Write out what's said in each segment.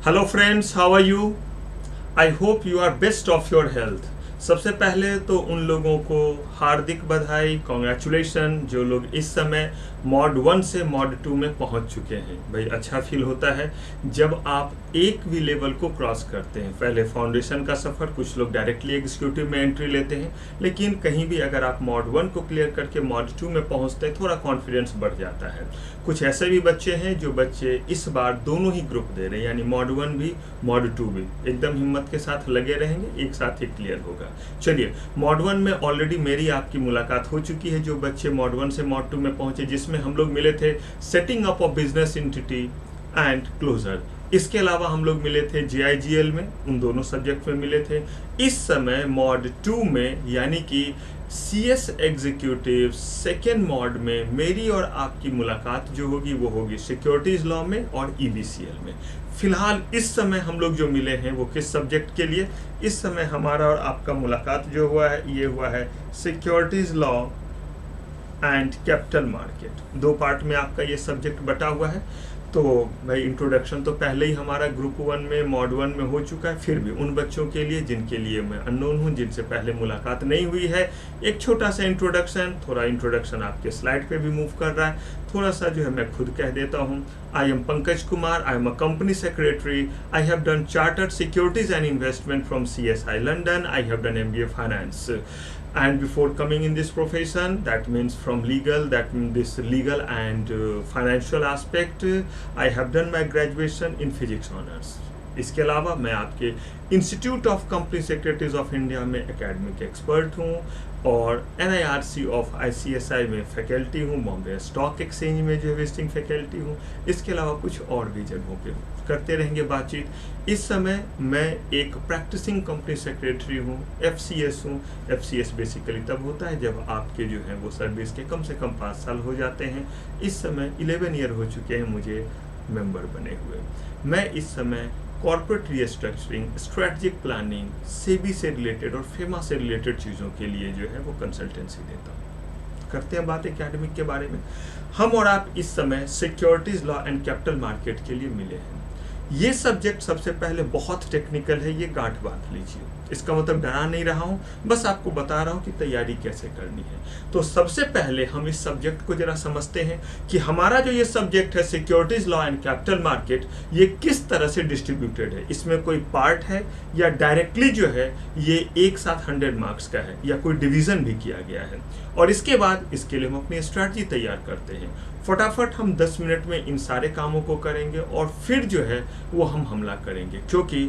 Hello friends, how are you? I hope you are best of your health. सबसे पहले तो उन लोगों को हार्दिक बधाई, कॉन्ग्रेचुलेशन जो लोग इस समय मॉड 1 से मॉड 2 में पहुंच चुके हैं। भाई अच्छा फील होता है जब आप एक भी लेवल को क्रॉस करते हैं। पहले फाउंडेशन का सफ़र, कुछ लोग डायरेक्टली एग्जीक्यूटिव में एंट्री लेते हैं, लेकिन कहीं भी अगर आप मॉड 1 को क्लियर करके मॉड 2 में पहुंचते हैं, थोड़ा कॉन्फिडेंस बढ़ जाता है। कुछ ऐसे भी बच्चे हैं जो बच्चे इस बार दोनों ही ग्रुप दे रहे हैं, यानी मॉड 1 भी मॉड 2 भी एकदम हिम्मत के साथ लगे रहेंगे, एक साथ ही क्लियर होगा। चलिए, मॉड 1 में ऑलरेडी मेरी आपकी मुलाकात हो चुकी है। जो बच्चे मॉड 1 से मॉड 2 में पहुंचे, जिसमें हम लोग मिले थे setting up of business entity and closure. इसके अलावा हम लोग मिले थे JIGL में, उन दोनों सब्जेक्ट में मिले थे। इस समय मॉड 2 में यानी कि CS एग्जीक्यूटिव सेकेंड मॉड में मेरी और आपकी मुलाकात जो होगी वो होगी सिक्योरिटीज लॉ में और EBCL में। फिलहाल इस समय हम लोग जो मिले हैं वो किस सब्जेक्ट के लिए? इस समय हमारा और आपका मुलाकात जो हुआ है ये हुआ है securities law and capital market. दो पार्ट में आपका ये सब्जेक्ट बटा हुआ है। तो भाई इंट्रोडक्शन तो पहले ही हमारा ग्रुप 1 में मॉड 1 में हो चुका है। फिर भी उन बच्चों के लिए जिनके लिए मैं अननोन हूँ, जिनसे पहले मुलाकात नहीं हुई है, एक छोटा सा इंट्रोडक्शन। थोड़ा इंट्रोडक्शन आपके स्लाइड पे भी मूव कर रहा है, थोड़ा सा जो है मैं खुद कह देता हूँ। I am Pankaj Kumar, I am a company secretary, I have done chartered securities and investment from CSI London, I have done MBA finance. And before coming in this profession, that means from legal, that means this legal and financial aspect, I have done my graduation in physics honors. इसके अलावा मैं आपके institute of company secretaries of India में academic expert हूँ और NIRC of ICSI में faculty हूँ, Bombay stock exchange में जो है विजिटिंग फैकल्टी हूँ। इसके अलावा कुछ और भी जगहों पे करते रहेंगे बातचीत। इस समय मैं एक प्रैक्टिसिंग कंपनी सेक्रेटरी हूँ, FCS हूँ। FCS बेसिकली तब होता है जब आपके जो हैं वो सर्विस के कम से कम 5 साल हो जाते हैं। इस समय 11 ईयर हो चुके हैं मुझे मेंबर बने हुए। मैं इस समय corporate restructuring, strategic planning, SEBI से रिलेटेड और फेमा से रिलेटेड चीज़ों के लिए जो है वो कंसल्टेंसी देता हूँ। करते हैं बात एकेडमिक के बारे में। हम और आप इस समय securities law and capital market के लिए मिले हैं। ये सब्जेक्ट सबसे पहले बहुत टेक्निकल है, ये गांठ बांध लीजिए। इसका मतलब डरा नहीं रहा हूँ, बस आपको बता रहा हूँ कि तैयारी कैसे करनी है। तो सबसे पहले हम इस सब्जेक्ट को जरा समझते हैं कि हमारा जो ये सब्जेक्ट है securities law and capital market, ये किस तरह से डिस्ट्रीब्यूटेड है। इसमें कोई पार्ट है या डायरेक्टली जो है ये एक साथ 100 मार्क्स का है या कोई डिवीजन भी किया गया है। और इसके बाद इसके लिए हम अपनी स्ट्रैटेजी तैयार करते हैं। फटाफट हम 10 मिनट में इन सारे कामों को करेंगे और फिर जो है वो हम हमला करेंगे, क्योंकि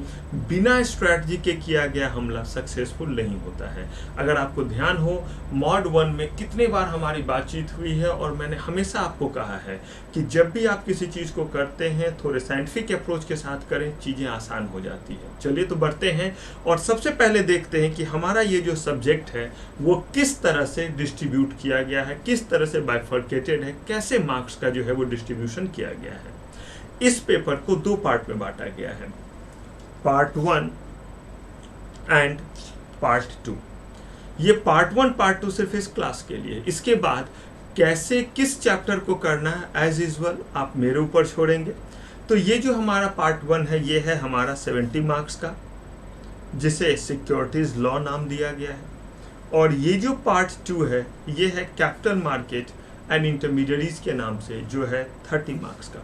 बिना स्ट्रैटेजी के किया गया हमला सक्सेसफुल नहीं होता है। अगर आपको ध्यान हो, मॉड 1 में कितने बार हमारी बातचीत हुई है और मैंने हमेशा आपको कहा है कि जब भी आप किसी चीज़ को करते हैं थोड़े साइंटिफिक अप्रोच के साथ करें, चीज़ें आसान हो जाती है। चलिए तो बढ़ते हैं और सबसे पहले देखते हैं कि हमारा ये जो सब्जेक्ट है वो किस तरह से डिस्ट्रीब्यूट किया गया है, किस तरह से बाइफर्केटेड है, कैसे मार्क्स का जो है वो डिस्ट्रीब्यूशन किया गया है। इस पेपर को 2 पार्ट में बांटा गया है, पार्ट 1 एंड पार्ट 2। ये पार्ट 1 पार्ट 2 सिर्फ इस क्लास के लिए। इसके बाद कैसे किस चैप्टर को करना है एज यूजुअल आप मेरे ऊपर छोड़ेंगे। तो ये जो हमारा पार्ट 1 है ये है हमारा 70 मार्क्स का, जिसे सिक्योरिटीज लॉ नाम दिया गया है। और ये जो पार्ट 2 है ये है कैपिटल मार्केट एंड इंटरमीडिएटरीज के नाम से, जो है 30 मार्क्स का।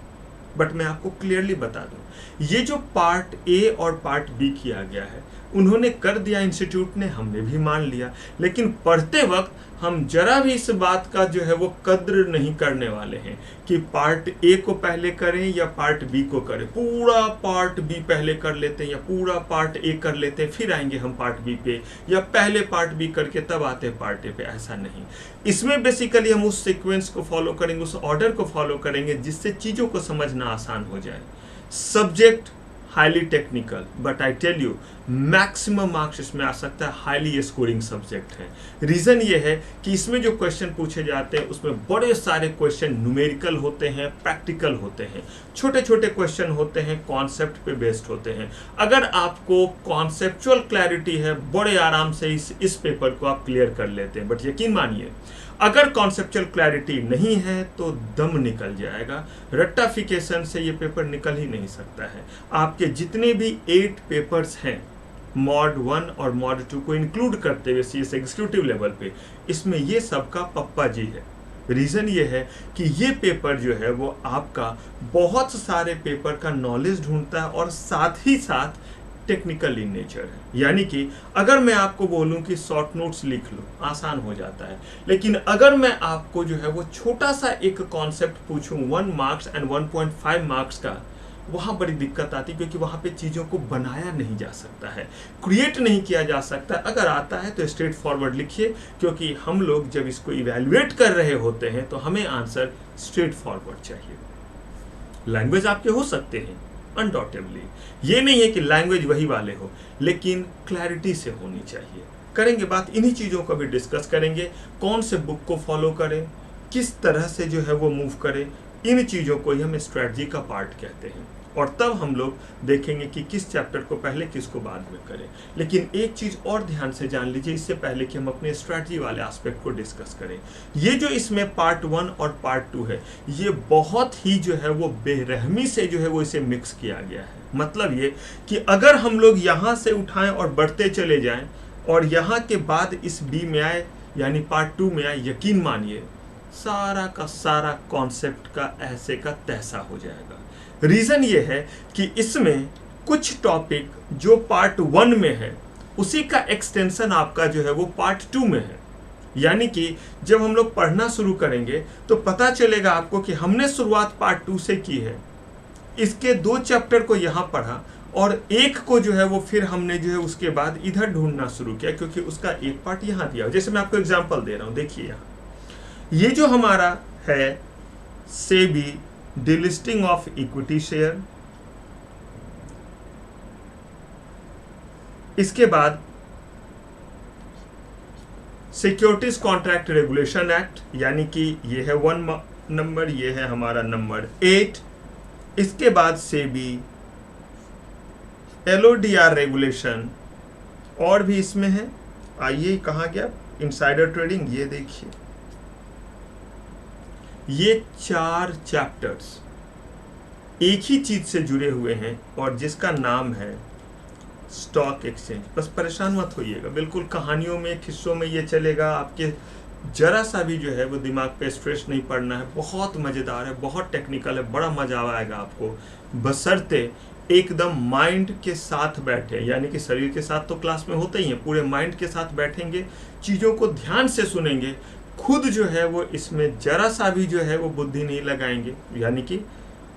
बट मैं आपको क्लियरली बता दूं, ये जो पार्ट A और पार्ट B किया गया है उन्होंने कर दिया इंस्टीट्यूट ने, हमने भी मान लिया, लेकिन पढ़ते वक्त हम जरा भी इस बात का जो है वो कद्र नहीं करने वाले हैं कि पार्ट A को पहले करें या पार्ट B को करें। पूरा पार्ट B पहले कर लेते हैं या पूरा पार्ट A कर लेते हैं, फिर आएंगे हम पार्ट B पे, या पहले पार्ट B करके तब आते हैं पार्ट A पे। ऐसा नहीं। इसमें बेसिकली हम उस सीक्वेंस को फॉलो करेंगे, उस ऑर्डर को फॉलो करेंगे जिससे चीज़ों को समझना आसान हो जाए। Subject highly technical, but I tell you, maximum marks इसमें आ सकता है, हाईली स्कोरिंग सब्जेक्ट है। रीज़न ये है कि इसमें जो क्वेश्चन पूछे जाते हैं उसमें बड़े सारे क्वेश्चन न्यूमेरिकल होते हैं, प्रैक्टिकल होते हैं, छोटे छोटे क्वेश्चन होते हैं, कॉन्सेप्ट पे बेस्ड होते हैं। अगर आपको कॉन्सेप्चुअल क्लैरिटी है, बड़े आराम से इस पेपर को आप क्लियर कर लेते हैं। बट यकीन मानिए, अगर कॉन्सेप्चुअल क्लैरिटी नहीं है तो दम निकल जाएगा। रट्टाफिकेशन से ये पेपर निकल ही नहीं सकता है। आपके जितने भी 8 पेपर्स हैं मॉड 1 और मॉड 2 को इंक्लूड करते हुए सीएस एग्जीक्यूटिव लेवल पे, इसमें ये सबका पप्पा जी है। रीज़न ये है कि ये पेपर जो है वो आपका बहुत सारे पेपर का नॉलेज ढूंढता है और साथ ही साथ टेक्निकल इन नेचर है। यानी कि अगर मैं आपको बोलूं कि शॉर्ट नोट्स लिख लो, आसान हो जाता है। लेकिन अगर मैं आपको जो है वो छोटा सा एक कॉन्सेप्ट पूछूं 1 मार्क्स एंड 1.5 मार्क्स का, वहाँ बड़ी दिक्कत आती है, क्योंकि वहाँ पे चीज़ों को बनाया नहीं जा सकता है, क्रिएट नहीं किया जा सकता। अगर आता है तो स्ट्रेट फॉरवर्ड लिखिए, क्योंकि हम लोग जब इसको इवैल्यूएट कर रहे होते हैं तो हमें आंसर स्ट्रेट फॉरवर्ड चाहिए। लैंग्वेज आपके हो सकते हैं अनडाउटेबली, ये नहीं है कि लैंग्वेज वही वाले हो, लेकिन क्लैरिटी से होनी चाहिए। करेंगे बात इन्हीं चीज़ों को भी डिस्कस करेंगे, कौन से बुक को फॉलो करें, किस तरह से जो है वो मूव करें, इन चीज़ों को ही हम स्ट्रैटेजी का पार्ट कहते हैं। और तब हम लोग देखेंगे कि किस चैप्टर को पहले किसको बाद में करें। लेकिन एक चीज़ और ध्यान से जान लीजिए इससे पहले कि हम अपने स्ट्रैटेजी वाले एस्पेक्ट को डिस्कस करें। ये जो इसमें पार्ट 1 और पार्ट 2 है, ये बहुत ही जो है वो बेरहमी से जो है वो इसे मिक्स किया गया है। मतलब ये कि अगर हम लोग यहाँ से उठाएं और बढ़ते चले जाएं और यहाँ के बाद इस बी में आए यानी पार्ट 2 में आए, यकीन मानिए सारा का सारा कॉन्सेप्ट का ऐसे का तैसा हो जाएगा। रीज़न ये है कि इसमें कुछ टॉपिक जो पार्ट 1 में है उसी का एक्सटेंशन आपका जो है वो पार्ट 2 में है। यानी कि जब हम लोग पढ़ना शुरू करेंगे तो पता चलेगा आपको कि हमने शुरुआत पार्ट 2 से की है, इसके 2 चैप्टर को यहाँ पढ़ा और एक को जो है वो फिर हमने जो है उसके बाद इधर ढूंढना शुरू किया, क्योंकि उसका एक पार्ट यहाँ दिया। जैसे मैं आपको एग्जाम्पल दे रहा हूँ, देखिए यहाँ ये जो हमारा है SEBI delisting of equity share, इसके बाद सिक्योरिटीज कॉन्ट्रैक्ट रेगुलेशन एक्ट, यानी कि ये है 1 नंबर, ये है हमारा नंबर 8। इसके बाद सेबी एलओडीआर रेगुलेशन और भी इसमें है। आइए कहाँ गया, इनसाइडर ट्रेडिंग, ये देखिए ये 4 चैप्टर्स एक ही चीज से जुड़े हुए हैं और जिसका नाम है स्टॉक एक्सचेंज। बस परेशान मत होइएगा, बिल्कुल कहानियों में किस्सों में ये चलेगा, आपके जरा सा भी जो है वो दिमाग पे स्ट्रेस नहीं पड़ना है। बहुत मज़ेदार है, बहुत टेक्निकल है, बड़ा मजा आएगा आपको, बशर्ते एकदम माइंड के साथ बैठे। यानी कि शरीर के साथ तो क्लास में होते ही हैं, पूरे माइंड के साथ बैठेंगे, चीज़ों को ध्यान से सुनेंगे, खुद जो है वो इसमें जरा सा भी जो है वो बुद्धि नहीं लगाएंगे। यानी कि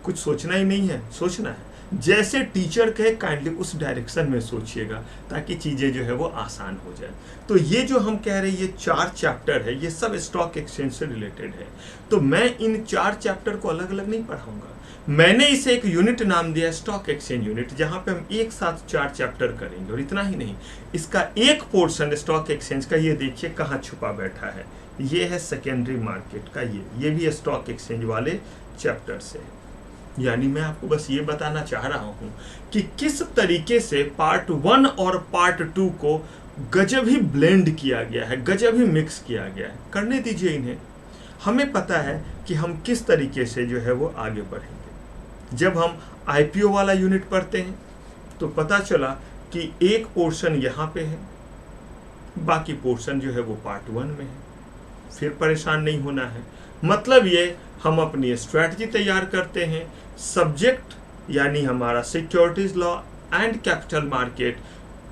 कुछ सोचना ही नहीं है, सोचना है जैसे टीचर कहे काइंडली उस डायरेक्शन में सोचिएगा, ताकि चीज़ें जो है वो आसान हो जाए। तो ये जो हम कह रहे हैं ये 4 चैप्टर है, ये सब स्टॉक एक्सचेंज से रिलेटेड है। तो मैं इन 4 चैप्टर को अलग अलग नहीं पढ़ाऊंगा, मैंने इसे एक यूनिट नाम दिया स्टॉक एक्सचेंज यूनिट, जहां पे हम एक साथ 4 चैप्टर करेंगे। और इतना ही नहीं, इसका एक पोर्शन स्टॉक एक्सचेंज का ये देखिए कहाँ छुपा बैठा है, ये है सेकेंडरी मार्केट का, ये भी स्टॉक एक्सचेंज वाले चैप्टर से। यानी मैं आपको बस ये बताना चाह रहा हूं कि किस तरीके से पार्ट 1 और पार्ट 2 को गजब ही ब्लेंड किया गया है, गजब ही मिक्स किया गया है। करने दीजिए इन्हें, हमें पता है कि हम किस तरीके से जो है वो आगे बढ़ेंगे। जब हम आईपीओ वाला यूनिट पढ़ते हैं तो पता चला कि एक पोर्शन यहाँ पे है, बाकी पोर्शन जो है वो पार्ट 1 में है। फिर परेशान नहीं होना है, मतलब ये हम अपनी स्ट्रैटेजी तैयार करते हैं, सब्जेक्ट यानी हमारा securities law and capital market,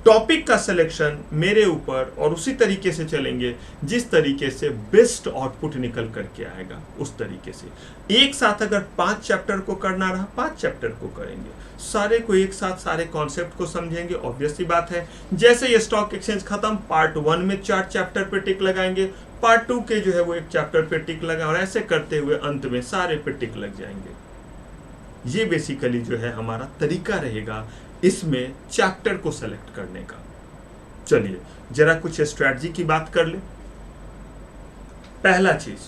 topic का सिलेक्शन मेरे ऊपर, और उसी तरीके से चलेंगे जिस तरीके से बेस्ट आउटपुट निकल करके आएगा उस तरीके से। एक साथ अगर 5 चैप्टर को करना रहा 5 चैप्टर को करेंगे, सारे को एक साथ सारे कॉन्सेप्ट को समझेंगे। ऑब्वियस सी बात है, जैसे ये स्टॉक एक्सचेंज खत्म, पार्ट 1 में 4 चैप्टर पे टिक लगाएंगे, पार्ट 2 के जो है वो 1 चैप्टर पे टिक लगा, और ऐसे करते हुए अंत में सारे पे टिक लग जाएंगे। ये बेसिकली जो है हमारा तरीका रहेगा इसमें चैप्टर को सेलेक्ट करने का। चलिए जरा कुछ स्ट्रैटेजी की बात कर ले। पहला चीज,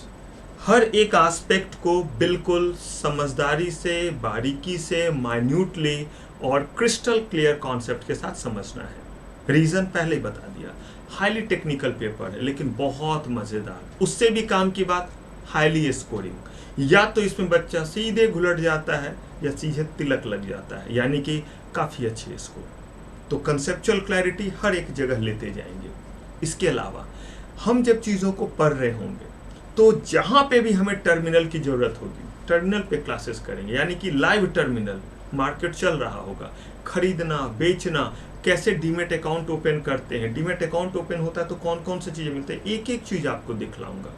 हर एक एस्पेक्ट को बिल्कुल समझदारी से, बारीकी से, माइन्यूटली और क्रिस्टल क्लियर कॉन्सेप्ट के साथ समझना है। रीजन पहले ही बता दिया, हाईली टेक्निकल पेपर है लेकिन बहुत मजेदार। उससे भी काम की बात, हाईली स्कोरिंग। या तो इसमें बच्चा सीधे घुलट जाता है या सीधे तिलक लग जाता है, यानी कि काफी अच्छी स्कोर। तो कंसेप्चुअल क्लैरिटी हर एक जगह लेते जाएंगे। इसके अलावा हम जब चीजों को पढ़ रहे होंगे तो जहां पे भी हमें टर्मिनल की जरूरत होगी, टर्मिनल पे क्लासेस करेंगे, यानी कि लाइव टर्मिनल, मार्केट चल रहा होगा, खरीदना बेचना, कैसे डीमेट अकाउंट ओपन करते हैं, डीमेट अकाउंट ओपन होता है तो कौन कौन सी चीजें मिलती है, एक एक चीज आपको दिखलाऊंगा।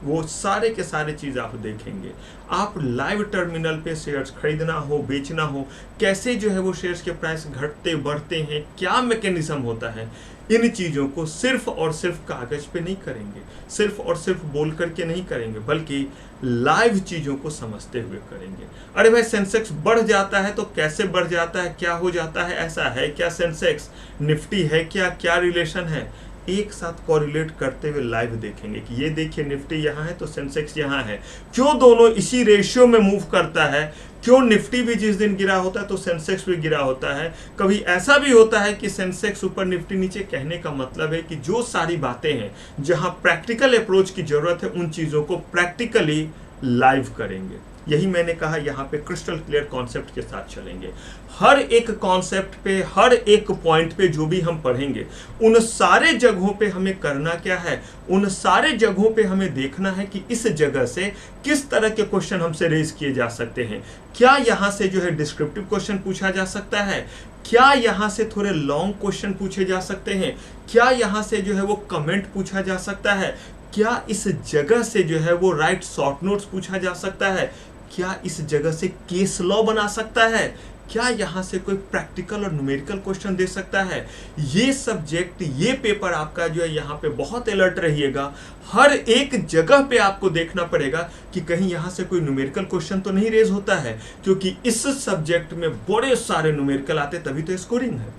वो सारे के सारे चीज आप देखेंगे। आप लाइव टर्मिनल पे शेयर्स खरीदना हो, बेचना हो, कैसे जो है वो शेयर्स के प्राइस घटते बढ़ते हैं, क्या मैकेनिज्म होता है, इन चीजों को सिर्फ और सिर्फ कागज पे नहीं करेंगे, सिर्फ और सिर्फ बोल करके नहीं करेंगे, बल्कि लाइव चीजों को समझते हुए करेंगे। अरे भाई सेंसेक्स बढ़ जाता है तो कैसे बढ़ जाता है, क्या हो जाता है, ऐसा है क्या सेंसेक्स, निफ्टी है क्या, क्या रिलेशन है, एक साथ कोरिलेट करते हुए लाइव देखेंगे कि ये देखिए निफ्टी यहाँ है तो सेंसेक्स यहाँ है, क्यों दोनों इसी रेशियो में मूव करता है, क्यों निफ्टी भी जिस दिन गिरा होता है तो सेंसेक्स भी गिरा होता है। कभी ऐसा भी होता है कि सेंसेक्स ऊपर निफ्टी नीचे, कहने का मतलब है कि जो सारी बातें हैं जहां प्रैक्टिकल अप्रोच की जरूरत है उन चीजों को प्रैक्टिकली लाइव करेंगे। यही मैंने कहा, यहाँ पे क्रिस्टल क्लियर कॉन्सेप्ट के साथ चलेंगे। हर एक कॉन्सेप्ट पे, हर एक पॉइंट पे जो भी हम पढ़ेंगे उन सारे जगहों पे हमें करना क्या है, उन सारे जगहों पे हमें देखना है कि इस जगह से किस तरह के क्वेश्चन हमसे रेज किए जा सकते हैं। क्या यहाँ से जो है डिस्क्रिप्टिव क्वेश्चन पूछा जा सकता है, क्या यहाँ से थोड़े लॉन्ग क्वेश्चन पूछे जा सकते हैं, क्या यहाँ से जो है वो कमेंट पूछा जा सकता है, क्या इस जगह से जो है वो राइट शॉर्ट नोट्स पूछा जा सकता है, क्या इस जगह से केस लॉ बना सकता है, क्या यहां से कोई प्रैक्टिकल और न्यूमेरिकल क्वेश्चन दे सकता है। ये सब्जेक्ट, ये पेपर आपका जो है यहाँ पे बहुत अलर्ट रहिएगा। हर एक जगह पे आपको देखना पड़ेगा कि कहीं यहां से कोई न्यूमेरिकल क्वेश्चन तो नहीं रेज होता है, क्योंकि इस सब्जेक्ट में बड़े सारे न्यूमेरिकल आते तभी तो स्कोरिंग है।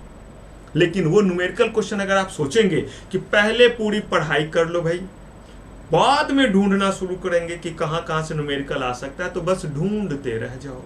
लेकिन वो न्यूमेरिकल क्वेश्चन अगर आप सोचेंगे कि पहले पूरी पढ़ाई कर लो भाई, बाद में ढूंढना शुरू करेंगे कि कहां से न्यूमेरिकल आ सकता है, तो बस ढूंढते रह जाओ।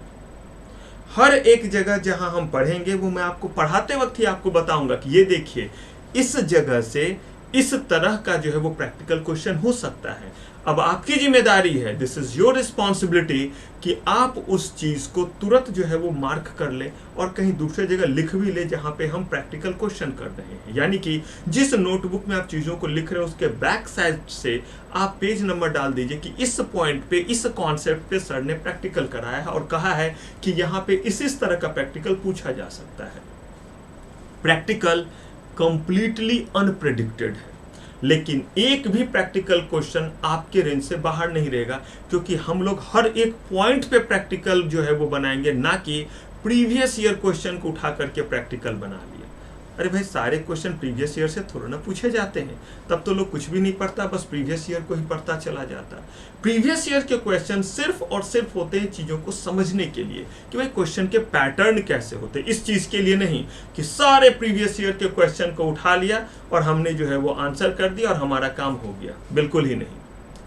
हर एक जगह जहां हम पढ़ेंगे वो मैं आपको पढ़ाते वक्त ही आपको बताऊंगा कि ये देखिए इस जगह से इस तरह का जो है वो प्रैक्टिकल क्वेश्चन हो सकता है। अब आपकी जिम्मेदारी है, दिस इज योर रिस्पॉन्सिबिलिटी, कि आप उस चीज को तुरंत जो है वो मार्क कर ले और कहीं दूसरे जगह लिख भी ले जहां पे हम प्रैक्टिकल क्वेश्चन कर रहे हैं। यानी कि जिस नोटबुक में आप चीजों को लिख रहे हो उसके बैक साइड से आप पेज नंबर डाल दीजिए कि इस पॉइंट पे, इस कॉन्सेप्ट पे सर ने प्रैक्टिकल कराया है और कहा है कि यहाँ पे इस तरह का प्रैक्टिकल पूछा जा सकता है। प्रैक्टिकल कंप्लीटली अनप्रेडिक्टेड है, लेकिन एक भी प्रैक्टिकल क्वेश्चन आपके रेंज से बाहर नहीं रहेगा, क्योंकि हम लोग हर एक पॉइंट पे प्रैक्टिकल जो है वो बनाएंगे, ना कि प्रीवियस ईयर क्वेश्चन को उठा करके प्रैक्टिकल बना लिया। अरे भाई सारे क्वेश्चन प्रीवियस ईयर से थोड़ा ना पूछे जाते हैं, तब तो लोग कुछ भी नहीं पढ़ता, बस प्रीवियस ईयर को ही पढ़ता चला जाता। प्रीवियस ईयर के क्वेश्चन सिर्फ और सिर्फ होते हैं चीजों को समझने के लिए कि भाई क्वेश्चन के पैटर्न कैसे होते हैं, इस चीज के लिए नहीं कि सारे प्रीवियस ईयर के क्वेश्चन को उठा लिया और हमने जो है वो आंसर कर दिया और हमारा काम हो गया, बिल्कुल ही नहीं।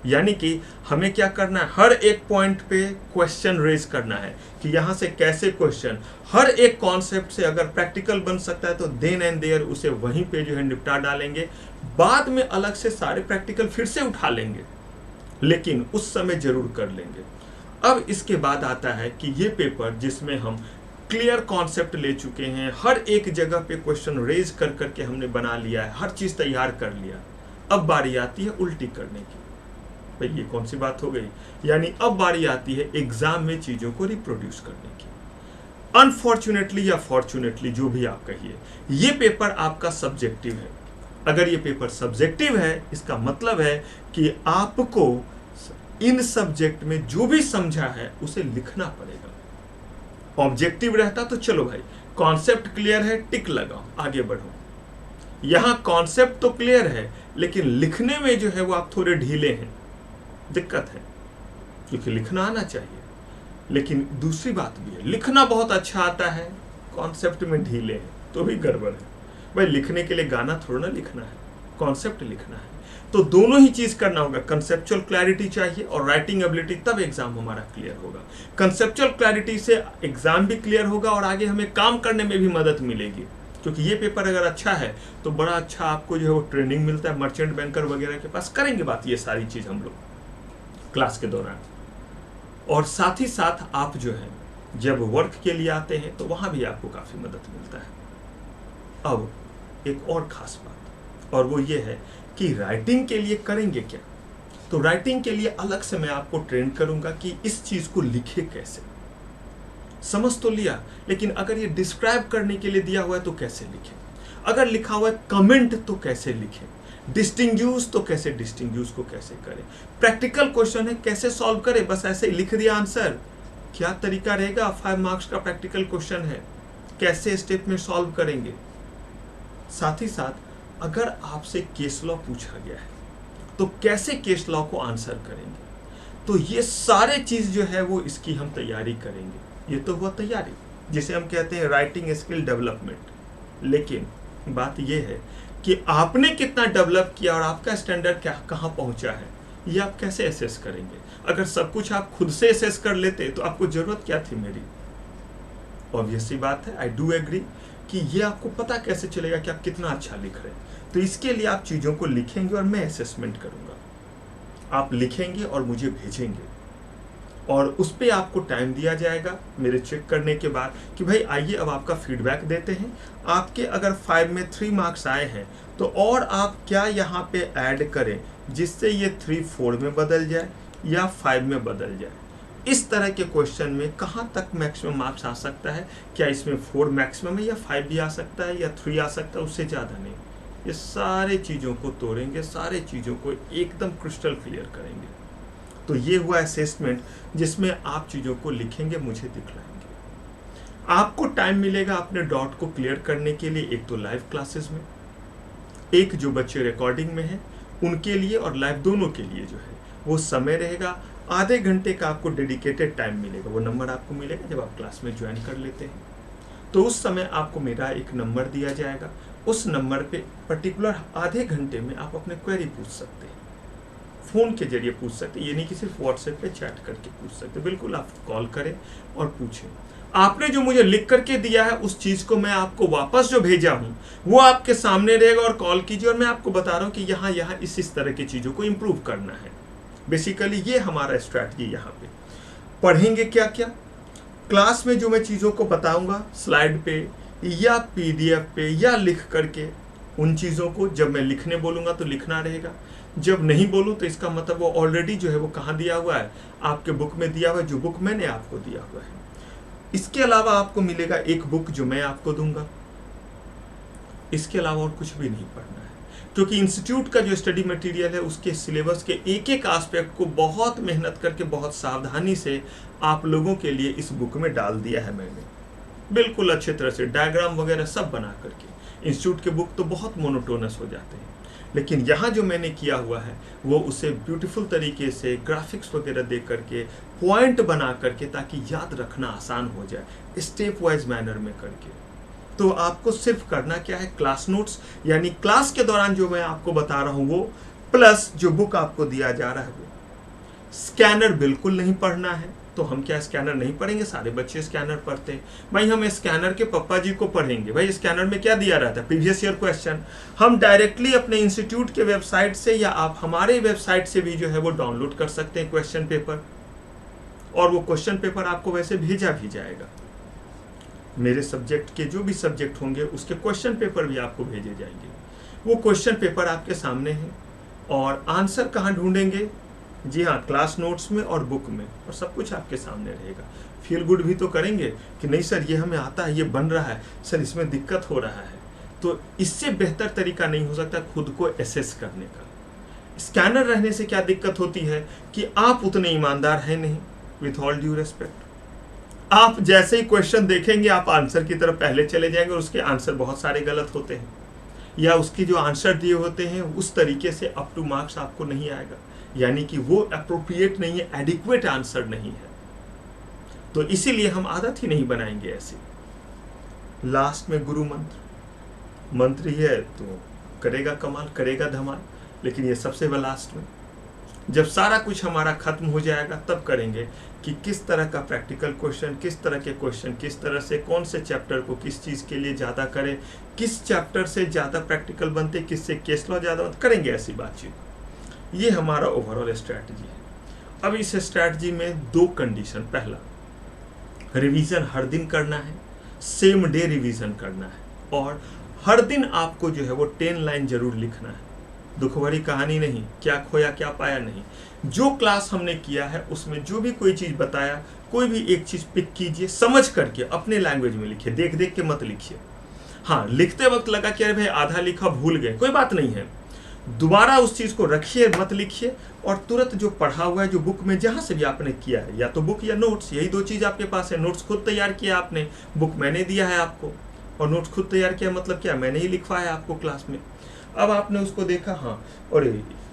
यानी कि हमें क्या करना है, हर एक पॉइंट पे क्वेश्चन रेज करना है कि यहाँ से कैसे क्वेश्चन, हर एक कॉन्सेप्ट से अगर प्रैक्टिकल बन सकता है तो देन एंड देयर उसे वहीं पे जो है निपटा डालेंगे। बाद में अलग से सारे प्रैक्टिकल फिर से उठा लेंगे, लेकिन उस समय जरूर कर लेंगे। अब इसके बाद आता है कि ये पेपर जिसमें हम क्लियर कॉन्सेप्ट ले चुके हैं, हर एक जगह पे क्वेश्चन रेज कर करके हमने बना लिया है, हर चीज तैयार कर लिया। अब बारी आती है उल्टी करने की। भाई ये कौन सी बात हो गई, यानी अब बारी आती है एग्जाम में चीजों को रिप्रोड्यूस करने की। अनफॉर्चुनेटली या फॉर्चुनेटली जो भी आप कहिए, ये पेपर आपका सब्जेक्टिव है। अगर ये पेपर सब्जेक्टिव है इसका मतलब है कि आपको इन सब्जेक्ट में जो भी समझा है उसे लिखना पड़ेगा। ऑब्जेक्टिव रहता तो चलो भाई कॉन्सेप्ट क्लियर है, टिक लगाओ, आगे बढ़ो। यहां कॉन्सेप्ट तो क्लियर है लेकिन लिखने में जो है वो आप थोड़े ढीले हैं, दिक्कत है, क्योंकि लिखना आना चाहिए। लेकिन दूसरी बात भी है, लिखना बहुत अच्छा आता है, कॉन्सेप्ट में ढीले हैं तो भी गड़बड़ है। भाई लिखने के लिए गाना थोड़ा ना लिखना है, कॉन्सेप्ट लिखना है। तो दोनों ही चीज करना होगा, कंसेप्चुअल क्लैरिटी चाहिए और राइटिंग एबिलिटी, तब एग्जाम हमारा क्लियर होगा। कंसेप्चुअल क्लैरिटी से एग्जाम भी क्लियर होगा और आगे हमें काम करने में भी मदद मिलेगी, क्योंकि ये पेपर अगर अच्छा है तो बड़ा अच्छा आपको जो है वो ट्रेनिंग मिलता है। मर्चेंट बैंकर वगैरह के पास करेंगे बात ये सारी चीज हम लोग क्लास के दौरान। और साथ ही साथ आप जो है जब वर्क के लिए आते हैं तो वहां भी आपको काफी मदद मिलता है। अब एक और खास बात, और वो ये है कि राइटिंग के लिए करेंगे क्या। तो राइटिंग के लिए अलग से मैं आपको ट्रेन करूंगा कि इस चीज को लिखे कैसे। समझ तो लिया, लेकिन अगर ये डिस्क्राइब करने के लिए दिया हुआ है तो कैसे लिखें, अगर लिखा हुआ है कमेंट तो कैसे लिखें, डिस्टिंग्यूज तो कैसे, डिस्टिंग्यूज को कैसे करें, प्रैक्टिकल क्वेश्चन है कैसे सॉल्व करें, बस ऐसे ही लिख दिया आंसर, क्या तरीका रहेगा। 5 मार्क्स का प्रैक्टिकल क्वेश्चन है, कैसे स्टेप में सॉल्व करेंगे। साथ ही साथ अगर आपसे केस लॉ पूछा गया है तो कैसे केस लॉ को आंसर करेंगे। तो ये सारे चीज जो है वो इसकी हम तैयारी करेंगे। ये तो हुआ तैयारी, जिसे हम कहते हैं राइटिंग स्किल डेवलपमेंट। लेकिन बात ये है कि आपने कितना डेवलप किया और आपका स्टैंडर्ड क्या कहाँ पहुंचा है, ये आप कैसे असेस करेंगे। अगर सब कुछ आप खुद से असेस कर लेते तो आपको जरूरत क्या थी मेरी। ऑब्वियस सी बात है, आई डू एग्री कि ये आपको पता कैसे चलेगा कि आप कितना अच्छा लिख रहे हैं। तो इसके लिए आप चीज़ों को लिखेंगे और मैं असेसमेंट करूंगा। आप लिखेंगे और मुझे भेजेंगे और उस पर आपको टाइम दिया जाएगा मेरे चेक करने के बाद कि भाई आइए अब आपका फीडबैक देते हैं। आपके अगर 5 में 3 मार्क्स आए हैं तो और आप क्या यहाँ पे ऐड करें जिससे ये 3 4 में बदल जाए या 5 में बदल जाए। इस तरह के क्वेश्चन में कहाँ तक मैक्सिमम मार्क्स आ सकता है, क्या इसमें 4 मैक्सिमम है या 5 भी आ सकता है या 3 आ सकता है, उससे ज़्यादा नहीं। ये सारे चीज़ों को तोड़ेंगे, सारे चीज़ों को एकदम क्रिस्टल क्लियर करेंगे। तो ये हुआ असेसमेंट जिसमें आप चीज़ों को लिखेंगे, मुझे दिखलाएंगे। आपको टाइम मिलेगा अपने डॉट को क्लियर करने के लिए, एक तो लाइव क्लासेस में, एक जो बच्चे रिकॉर्डिंग में हैं उनके लिए और लाइव दोनों के लिए जो है वो समय रहेगा। आधे घंटे का आपको डेडिकेटेड टाइम मिलेगा। वो नंबर आपको मिलेगा जब आप क्लास में ज्वाइन कर लेते हैं। तो उस समय आपको मेरा एक नंबर दिया जाएगा, उस नंबर पे पर्टिकुलर आधे घंटे में आप अपने क्वेरी पूछ सकते हैं। फ़ोन के जरिए पूछ सकते हैं, ये नहीं कि सिर्फ व्हाट्सएप पे चैट करके पूछ सकते। बिल्कुल आप कॉल करें और पूछें। आपने जो मुझे लिख करके दिया है उस चीज़ को मैं आपको वापस जो भेजा हूँ वो आपके सामने रहेगा और कॉल कीजिए और मैं आपको बता रहा हूँ कि यहाँ यहाँ इस तरह की चीज़ों को इम्प्रूव करना है। बेसिकली ये हमारा स्ट्रैटेजी। यहाँ पे पढ़ेंगे क्या क्या, क्लास में जो मैं चीज़ों को बताऊंगा स्लाइड पे या पीडीएफ पे या लिख करके, उन चीज़ों को जब मैं लिखने बोलूँगा तो लिखना रहेगा, जब नहीं बोलूँ तो इसका मतलब वो ऑलरेडी जो है वो कहाँ दिया हुआ है, आपके बुक में दिया हुआ है, जो बुक मैंने आपको दिया हुआ है। इसके अलावा आपको मिलेगा एक बुक जो मैं आपको दूंगा, इसके अलावा और कुछ भी नहीं पढ़ना है, क्योंकि इंस्टीट्यूट का जो स्टडी मटेरियल है उसके सिलेबस के एक एक एस्पेक्ट को बहुत मेहनत करके बहुत सावधानी से आप लोगों के लिए इस बुक में डाल दिया है मैंने, बिल्कुल अच्छे तरह से डायग्राम वगैरह सब बना करके। इंस्टीट्यूट के बुक तो बहुत मोनोटोनस हो जाते हैं, लेकिन यहाँ जो मैंने किया हुआ है वो उसे ब्यूटीफुल तरीके से ग्राफिक्स वगैरह दे करके, पॉइंट बना करके, ताकि याद रखना आसान हो जाए, स्टेप वाइज मैनर में करके। तो आपको सिर्फ करना क्या है, क्लास नोट्स यानी क्लास के दौरान जो मैं आपको बता रहा हूँ वो, प्लस जो बुक आपको दिया जा रहा है वो। स्कैनर बिल्कुल नहीं पढ़ना है। तो हम क्या स्कैनर नहीं पढ़ेंगे, सारे बच्चे स्कैनर पढ़ते हैं। भाई हम स्कैनर के पप्पा जी को पढ़ेंगे। भाई स्कैनर में क्या दिया रहता है, प्रीवियस ईयर क्वेश्चन। हम डायरेक्टली अपने इंस्टीट्यूट के वेबसाइट से या आप हमारे वेबसाइट से भी जो है वो डाउनलोड कर सकते हैं क्वेश्चन पेपर, और वो क्वेश्चन पेपर आपको वैसे भेजा भी जाएगा। मेरे सब्जेक्ट के जो भी सब्जेक्ट होंगे उसके क्वेश्चन पेपर भी आपको भेजे जाएंगे। वो क्वेश्चन पेपर आपके सामने हैं और आंसर कहाँ ढूंढेंगे, जी हाँ, क्लास नोट्स में और बुक में, और सब कुछ आपके सामने रहेगा। फील गुड भी तो करेंगे कि नहीं सर ये हमें आता है, ये बन रहा है, सर इसमें दिक्कत हो रहा है। तो इससे बेहतर तरीका नहीं हो सकता खुद को एसेस करने का। स्कैनर रहने से क्या दिक्कत होती है कि आप उतने ईमानदार हैं नहीं, विथ ऑल ड्यू रेस्पेक्ट। आप जैसे ही क्वेश्चन देखेंगे आप आंसर की तरफ पहले चले जाएंगे और उसके आंसर बहुत सारे गलत होते हैं, या उसकी जो आंसर दिए होते हैं उस तरीके से अप टू मार्क्स आपको नहीं आएगा, यानी कि वो अप्रोप्रिएट नहीं है, एडिक्वेट आंसर नहीं है। तो इसीलिए हम आदत ही नहीं बनाएंगे ऐसी। लास्ट में गुरु मंत्र, मंत्र ही है तो करेगा कमाल, करेगा धमाल, लेकिन ये सबसे लास्ट में, जब सारा कुछ हमारा खत्म हो जाएगा तब करेंगे कि किस तरह का प्रैक्टिकल क्वेश्चन, किस तरह के क्वेश्चन, किस तरह से कौन से चैप्टर को किस चीज़ के लिए ज़्यादा करें, किस चैप्टर से ज़्यादा प्रैक्टिकल बनते, किससे केस लॉ ज़्यादा करेंगे, ऐसी बातचीत। ये हमारा ओवरऑल स्ट्रैटेजी है। अब इस स्ट्रैटेजी में 2 कंडीशन, पहला रिवीजन हर दिन करना है, सेम डे रिवीजन करना है, और हर दिन आपको जो है वो 10 लाइन जरूर लिखना है। दुख भरी कहानी नहीं, क्या खोया क्या पाया नहीं, जो क्लास हमने किया है उसमें जो भी कोई चीज़ बताया, कोई भी एक चीज़ पिक कीजिए, समझ करके अपने लैंग्वेज में लिखिए, देख देख के मत लिखिए। हाँ, लिखते वक्त लगा कि अरे भाई आधा लिखा भूल गए, कोई बात नहीं है, दोबारा उस चीज़ को रखिए, मत लिखिए, और तुरंत जो पढ़ा हुआ है, जो बुक में जहाँ से भी आपने किया है, या तो बुक या नोट्स, यही 2 चीज़ आपके पास है। नोट्स खुद तैयार किया आपने, बुक मैंने दिया है आपको, और नोट्स खुद तैयार किया मतलब क्या, मैंने ही लिखवाया आपको क्लास में। अब आपने उसको देखा, हाँ और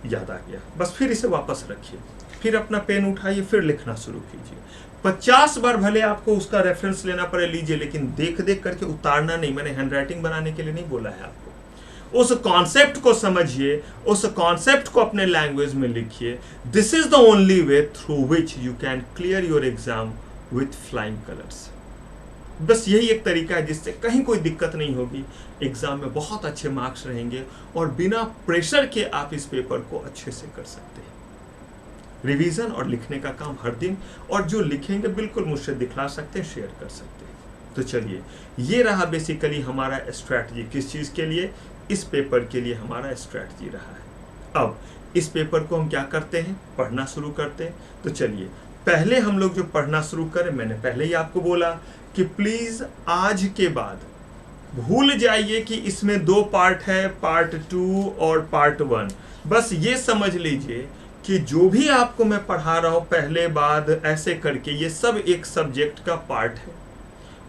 याद आ गया, बस फिर इसे वापस रखिए, फिर अपना पेन उठाइए, फिर लिखना शुरू कीजिए। 50 बार भले आपको उसका रेफरेंस लेना पड़े, लीजिए, लेकिन देख देख करके उतारना नहीं। मैंने हैंडराइटिंग बनाने के लिए नहीं बोला है आपको। उस कॉन्सेप्ट को समझिए, उस कॉन्सेप्ट को अपने लैंग्वेज में लिखिए। This is the only way through which you can clear your exam with flying colours. बस यही एक तरीका है जिससे कहीं कोई दिक्कत नहीं होगी, एग्जाम में बहुत अच्छे मार्क्स रहेंगे, और बिना प्रेशर के आप इस पेपर को अच्छे से कर सकते हैं। रिवीजन और लिखने का काम हर दिन, और जो लिखेंगे बिल्कुल मुझसे दिखला सकते हैं, शेयर कर सकते हैं। तो चलिए, ये रहा बेसिकली हमारा स्ट्रैटेजी। किस चीज़ के लिए? इस पेपर के लिए हमारा स्ट्रैटेजी रहा है। अब इस पेपर को हम क्या करते हैं, पढ़ना शुरू करते हैं। तो चलिए, पहले हम लोग जो पढ़ना शुरू करें, मैंने पहले ही आपको बोला कि प्लीज़ आज के बाद भूल जाइए कि इसमें 2 पार्ट है, पार्ट 2 और पार्ट 1। बस ये समझ लीजिए कि जो भी आपको मैं पढ़ा रहा हूँ पहले बाद ऐसे करके, ये सब एक सब्जेक्ट का पार्ट है,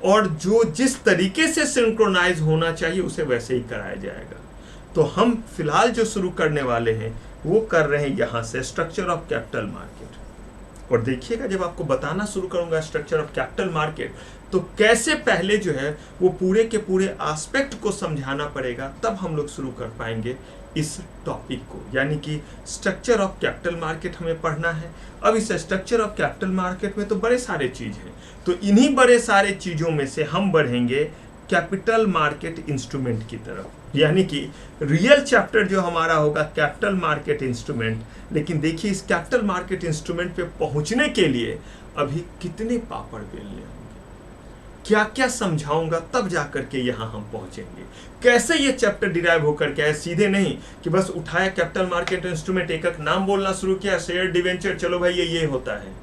और जो जिस तरीके से सिंक्रोनाइज होना चाहिए उसे वैसे ही कराया जाएगा। तो हम फिलहाल जो शुरू करने वाले हैं वो कर रहे हैं यहाँ से, स्ट्रक्चर ऑफ कैपिटल मार्केट। और देखिएगा, जब आपको बताना शुरू करूंगा स्ट्रक्चर ऑफ कैपिटल मार्केट, तो कैसे पहले जो है वो पूरे के पूरे एस्पेक्ट को समझाना पड़ेगा, तब हम लोग शुरू कर पाएंगे इस टॉपिक को। यानी कि स्ट्रक्चर ऑफ कैपिटल मार्केट हमें पढ़ना है। अब इस स्ट्रक्चर ऑफ कैपिटल मार्केट में तो बड़े सारे चीज हैं, तो इन्हीं बड़े सारे चीजों में से हम बढ़ेंगे कैपिटल मार्केट इंस्ट्रूमेंट की तरफ। यानी कि रियल चैप्टर जो हमारा होगा कैपिटल मार्केट इंस्ट्रूमेंट। लेकिन देखिए, इस कैपिटल मार्केट इंस्ट्रूमेंट पे पहुंचने के लिए अभी कितने पापड़ बेलने होंगे, क्या क्या समझाऊंगा, तब जाकर के यहाँ हम पहुंचेंगे। कैसे ये चैप्टर डिराइव होकर के आए, सीधे नहीं कि बस उठाया कैपिटल मार्केट इंस्ट्रूमेंट, एक एक नाम बोलना शुरू किया, शेयर, डिवेंचर, चलो भाई ये होता है।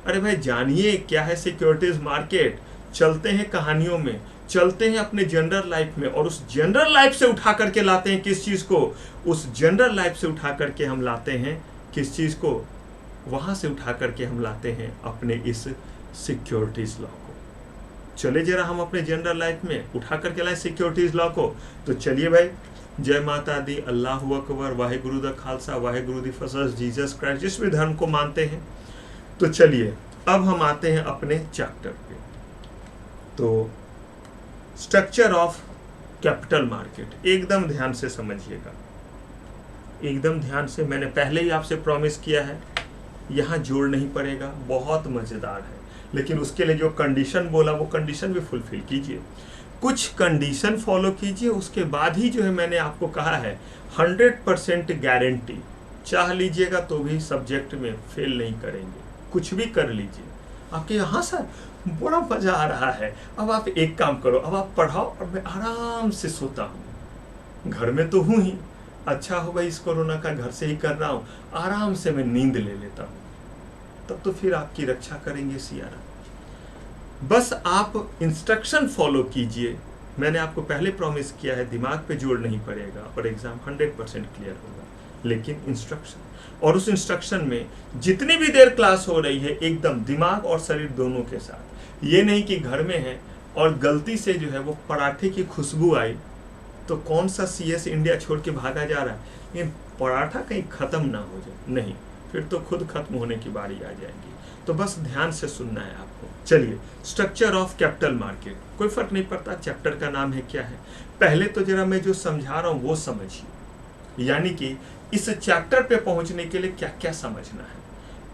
अरे भाई जानिए क्या है सिक्योरिटीज मार्केट, चलते हैं कहानियों में, चलते हैं अपने जनरल लाइफ में, और उस जनरल लाइफ से उठा करके लाते हैं किस चीज को, उस जनरल लाइफ से उठा करके हम लाते हैं किस चीज को, वहां से उठा करके हम लाते हैं अपने इस सिक्योरिटीज लॉ को। चले जरा हम अपने जनरल लाइफ में उठा करके लाए सिक्योरिटीज लॉ को। तो चलिए भाई, जय माता दी, अल्लाहु अकबर, वाहेगुरु द खालसा, वाहेगुरु दी फसस, जीसस क्राइस्ट, जिस भी धर्म को मानते हैं। तो चलिए अब हम आते हैं अपने चैप्टर पे। तो स्ट्रक्चर ऑफ कैपिटल मार्केट एकदम ध्यान से समझिएगा, एकदम ध्यान से। मैंने पहले ही आपसे प्रॉमिस किया है, यहाँ जोड़ नहीं पड़ेगा, बहुत मजेदार है। लेकिन उसके लिए जो कंडीशन बोला वो कंडीशन भी फुलफिल कीजिए, कुछ कंडीशन फॉलो कीजिए, उसके बाद ही जो है मैंने आपको कहा है 100% गारंटी, चाह लीजिएगा तो भी सब्जेक्ट में फेल नहीं करेंगे, कुछ भी कर लीजिए। आपके यहाँ सर बड़ा मजा आ रहा है, अब आप एक काम करो, अब आप पढ़ाओ और मैं आराम से सोता हूँ, घर में तो हूँ ही, अच्छा होगा इस कोरोना का घर से ही कर रहा हूँ, आराम से मैं नींद ले लेता हूँ, तब तो फिर आपकी रक्षा करेंगे सियारा। बस आप इंस्ट्रक्शन फॉलो कीजिए, मैंने आपको पहले प्रॉमिस किया है, दिमाग पे जोर नहीं पड़ेगा और एग्जाम 100% क्लियर होगा। लेकिन इंस्ट्रक्शन, और उस इंस्ट्रक्शन में जितनी भी देर क्लास हो रही है एकदम दिमाग और शरीर दोनों के साथ। ये नहीं कि घर में है और गलती से जो है वो पराठे की खुशबू आई तो कौन सा CS इंडिया छोड़ के भागा जा रहा है, ये पराठा कहीं खत्म ना हो जाए, नहीं, फिर तो खुद खत्म होने की बारी आ जाएगी। तो बस ध्यान से सुनना है आपको। चलिए, स्ट्रक्चर ऑफ कैपिटल मार्केट, कोई फर्क नहीं पड़ता चैप्टर का नाम है क्या है, पहले तो जरा मैं जो समझा रहा हूँ वो समझिए। यानी कि इस चैप्टर पे पहुंचने के लिए क्या क्या समझना है,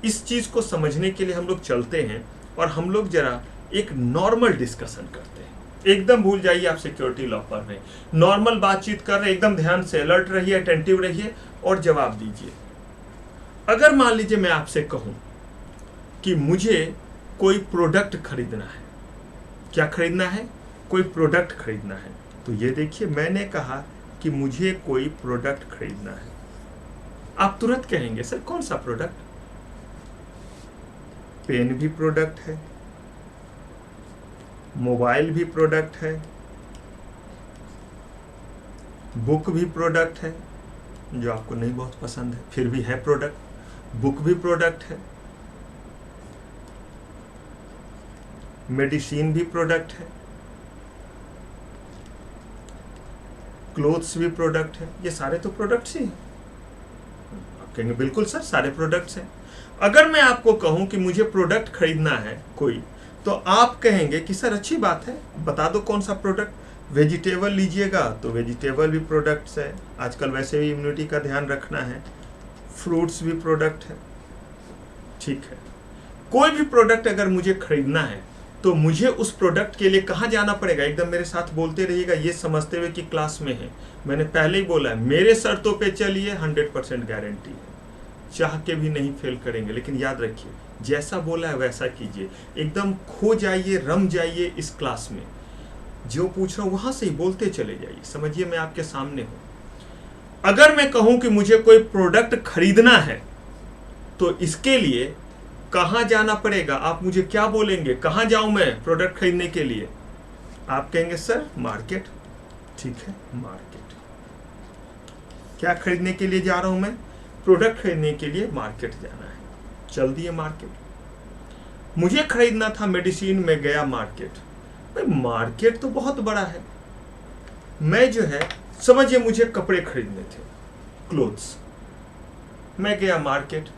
इस चीज को समझने के लिए हम लोग चलते हैं और हम लोग जरा एक नॉर्मल डिस्कशन करते हैं। एकदम भूल जाइए आप सिक्योरिटी लॉ पढ़ रहे हैं, नॉर्मल बातचीत कर रहे हैं, एकदम ध्यान से अलर्ट रहिए, अटेंटिव रहिए और जवाब दीजिए। अगर मान लीजिए मैं आपसे कहूं कि मुझे कोई प्रोडक्ट खरीदना है, क्या खरीदना है, कोई प्रोडक्ट खरीदना है, तो ये देखिए मैंने कहा कि मुझे कोई प्रोडक्ट खरीदना है। आप तुरंत कहेंगे सर कौन सा प्रोडक्ट? पेन भी प्रोडक्ट है, मोबाइल भी प्रोडक्ट है, बुक भी प्रोडक्ट है, जो आपको नहीं बहुत पसंद है फिर भी है प्रोडक्ट, बुक भी प्रोडक्ट है, मेडिसिन भी प्रोडक्ट है, क्लोथ्स भी प्रोडक्ट है, ये सारे तो प्रोडक्ट्स ही हैं। आप कहेंगे बिल्कुल सर सारे प्रोडक्ट्स हैं। अगर मैं आपको कहूं कि मुझे प्रोडक्ट खरीदना है कोई, तो आप कहेंगे कि सर अच्छी बात है, बता दो कौन सा प्रोडक्ट। वेजिटेबल लीजिएगा तो वेजिटेबल भी प्रोडक्ट्स है, आजकल वैसे भी इम्यूनिटी का ध्यान रखना है, फ्रूट्स भी प्रोडक्ट है, ठीक है। कोई भी प्रोडक्ट अगर मुझे खरीदना है तो मुझे उस प्रोडक्ट के लिए कहाँ जाना पड़ेगा? एकदम मेरे साथ बोलते रहिएगा, ये समझते हुए कि क्लास में है। मैंने पहले ही बोला है मेरे शर्तों पे चलिए, 100% गारंटी है, चाह के भी नहीं फेल करेंगे। लेकिन याद रखिए जैसा बोला है वैसा कीजिए, एकदम खो जाइए, रम जाइए इस क्लास में। जो पूछ रहा हूं वहां से ही बोलते चले जाइए, समझिए मैं आपके सामने हूं। अगर मैं कहूं कि मुझे कोई प्रोडक्ट खरीदना है तो इसके लिए कहां जाना पड़ेगा? आप मुझे क्या बोलेंगे, कहां जाऊं मैं प्रोडक्ट खरीदने के लिए? आप कहेंगे सर मार्केट, ठीक है मार्केट। क्या खरीदने के लिए जा रहा हूं मैं? प्रोडक्ट खरीदने के लिए मार्केट जाना है, चल दिए मार्केट। मुझे खरीदना था मेडिसिन, में गया मार्केट। भाई मार्केट तो बहुत बड़ा है, मैं जो है समझिए मुझे कपड़े खरीदने थे, क्लोथ्स, मैं गया मार्केट।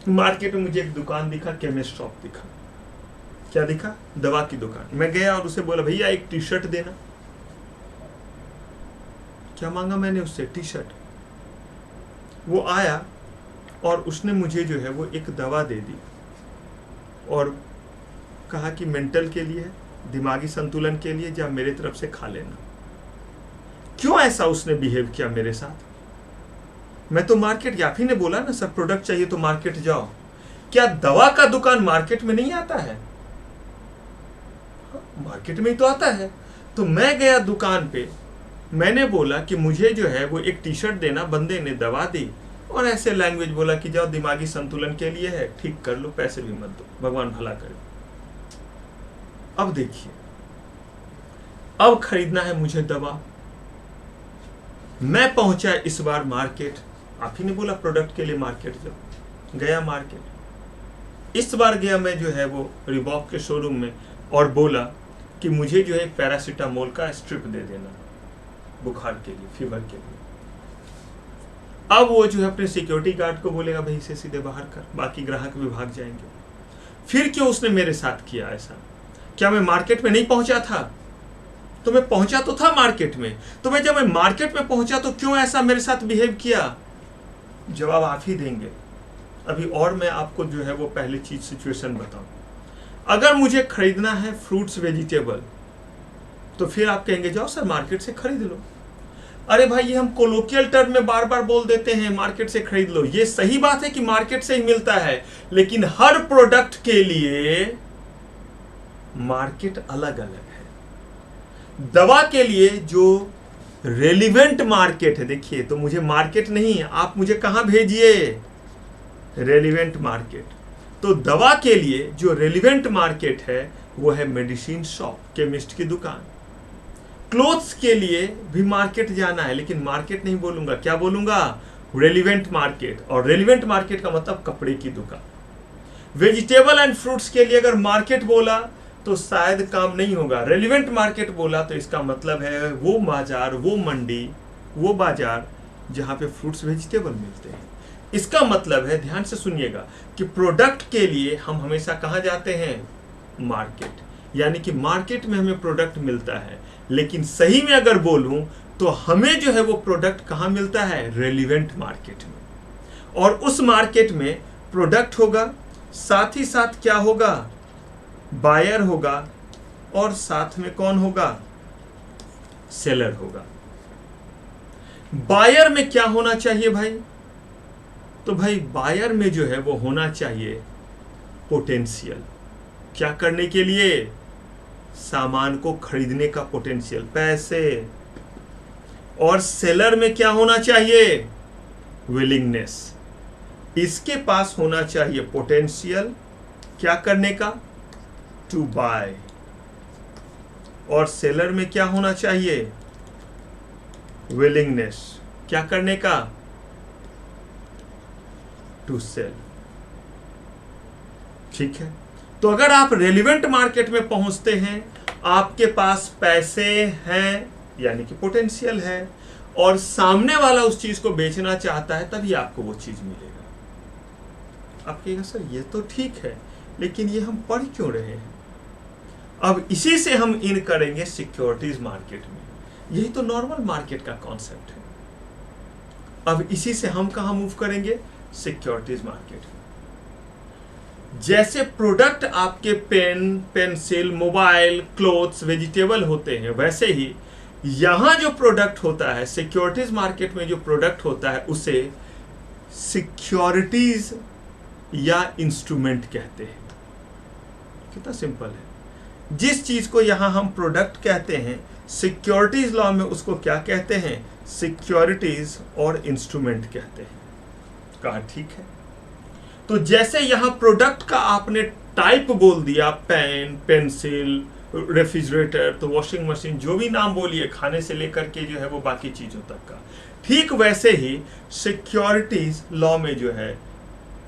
मार्केट में मुझे एक दुकान दिखा, केमिस्ट शॉप दिखा। क्या दिखा? दवा की दुकान। मैं गया और उसे बोला भैया एक टी शर्ट देना। क्या मांगा मैंने उससे? T shirt. वो आया और उसने मुझे जो है वो एक दवा दे दी और कहा कि मेंटल के लिए, दिमागी संतुलन के लिए, जा मेरे तरफ से खा लेना। क्यों ऐसा उसने बिहेव किया मेरे साथ? मैं तो मार्केट, आप ही ने बोला ना सर प्रोडक्ट चाहिए तो मार्केट जाओ। क्या दवा का दुकान मार्केट में नहीं आता है? मार्केट में ही तो आता है। तो मैं गया दुकान पे, मैंने बोला कि मुझे जो है वो एक टी शर्ट देना, बंदे ने दवा दी और ऐसे लैंग्वेज बोला कि जाओ दिमागी संतुलन के लिए है, ठीक कर लो, पैसे भी मत दो, भगवान भला करे। अब देखिए, अब खरीदना है मुझे दवा। मैं पहुंचा इस बार मार्केट, आप ही ने बोला प्रोडक्ट के लिए मार्केट जाओ, गया मार्केट। इस बार गया मैं जो है वो रिबॉक के शोरूम में और बोला कि मुझे जो है पैरासीटामोल का स्ट्रिप दे देना बुखार के लिए, फीवर के लिए। अब वो जो है अपने सिक्योरिटी गार्ड को बोलेगा भाई इसे सीधे बाहर कर, बाकी ग्राहक भी भाग जाएंगे। फिर क्यों उसने मेरे साथ किया ऐसा? क्या मैं मार्केट में नहीं पहुंचा था? तो मैं पहुंचा तो था मार्केट में, तो मैं जब मैं मार्केट में पहुंचा तो क्यों ऐसा मेरे साथ बिहेव किया? जवाब आप ही देंगे अभी। और मैं आपको जो है वो पहली चीज सिचुएशन बताऊं। अगर मुझे खरीदना है फ्रूट्स वेजिटेबल, तो फिर आप कहेंगे जाओ सर मार्केट से खरीद लो। अरे भाई ये हम कोलोकियल टर्म में बार बार बोल देते हैं मार्केट से खरीद लो। ये सही बात है कि मार्केट से ही मिलता है, लेकिन हर प्रोडक्ट के लिए मार्केट अलग अलग है। दवा के लिए जो रेलिवेंट मार्केट है, देखिए तो मुझे मार्केट नहीं, आप मुझे कहां भेजिए? Relevant market. तो दवा के लिए जो रेलिवेंट मार्केट है वो है मेडिसिन शॉप, केमिस्ट की दुकान। क्लोथ्स के लिए भी मार्केट जाना है, लेकिन मार्केट नहीं बोलूंगा, क्या बोलूंगा? Relevant market. और रेलिवेंट मार्केट का मतलब कपड़े की दुकान। वेजिटेबल एंड फ्रूट्स के लिए अगर मार्केट बोला तो शायद काम नहीं होगा। रेलिवेंट मार्केट बोला तो इसका मतलब है वो बाजार, वो मंडी, वो बाजार जहां पे फ्रूट्स वेजिटेबल मिलते हैं। इसका मतलब है, ध्यान से सुनिएगा, कि प्रोडक्ट के लिए हम हमेशा कहाँ जाते हैं? मार्केट। यानी कि मार्केट में हमें प्रोडक्ट मिलता है, लेकिन सही में अगर बोलूं तो हमें जो है वो प्रोडक्ट कहाँ मिलता है? रेलिवेंट मार्केट में। और उस मार्केट में प्रोडक्ट होगा, साथ ही साथ क्या होगा? बायर होगा, और साथ में कौन होगा? सेलर होगा। बायर में क्या होना चाहिए भाई? तो भाई बायर में जो है वो होना चाहिए पोटेंशियल। क्या करने के लिए? सामान को खरीदने का पोटेंशियल, पैसे। और सेलर में क्या होना चाहिए? विलिंगनेस। इसके पास होना चाहिए पोटेंशियल, क्या करने का? To bye. और सेलर में क्या होना चाहिए? विलिंगनेस, क्या करने का? To sell. ठीक है, तो अगर आप रेलिवेंट मार्केट में पहुंचते हैं, आपके पास पैसे हैं यानी कि पोटेंशियल है, और सामने वाला उस चीज को बेचना चाहता है, तभी आपको वो चीज मिलेगा। आप कहेंगे सर ये तो ठीक है, लेकिन ये हम पढ़ क्यों रहे हैं? अब इसी से हम इन करेंगे सिक्योरिटीज मार्केट में। यही तो नॉर्मल मार्केट का कॉन्सेप्ट है। अब इसी से हम कहां मूव करेंगे? सिक्योरिटीज मार्केट में। जैसे प्रोडक्ट आपके pen, pencil, mobile, clothes, vegetable होते हैं, वैसे ही यहां जो प्रोडक्ट होता है, सिक्योरिटीज मार्केट में जो प्रोडक्ट होता है, उसे सिक्योरिटीज या इंस्ट्रूमेंट कहते हैं। कितना सिंपल है। जिस चीज को यहां हम प्रोडक्ट कहते हैं, सिक्योरिटीज लॉ में उसको क्या कहते हैं? सिक्योरिटीज और इंस्ट्रूमेंट कहते हैं। कहा ठीक है। तो जैसे यहां प्रोडक्ट का आपने टाइप बोल दिया, पेन, पेंसिल, रेफ्रिजरेटर, तो वॉशिंग मशीन, जो भी नाम बोलिए, खाने से लेकर के जो है वो बाकी चीजों तक का, ठीक वैसे ही सिक्योरिटीज लॉ में जो है,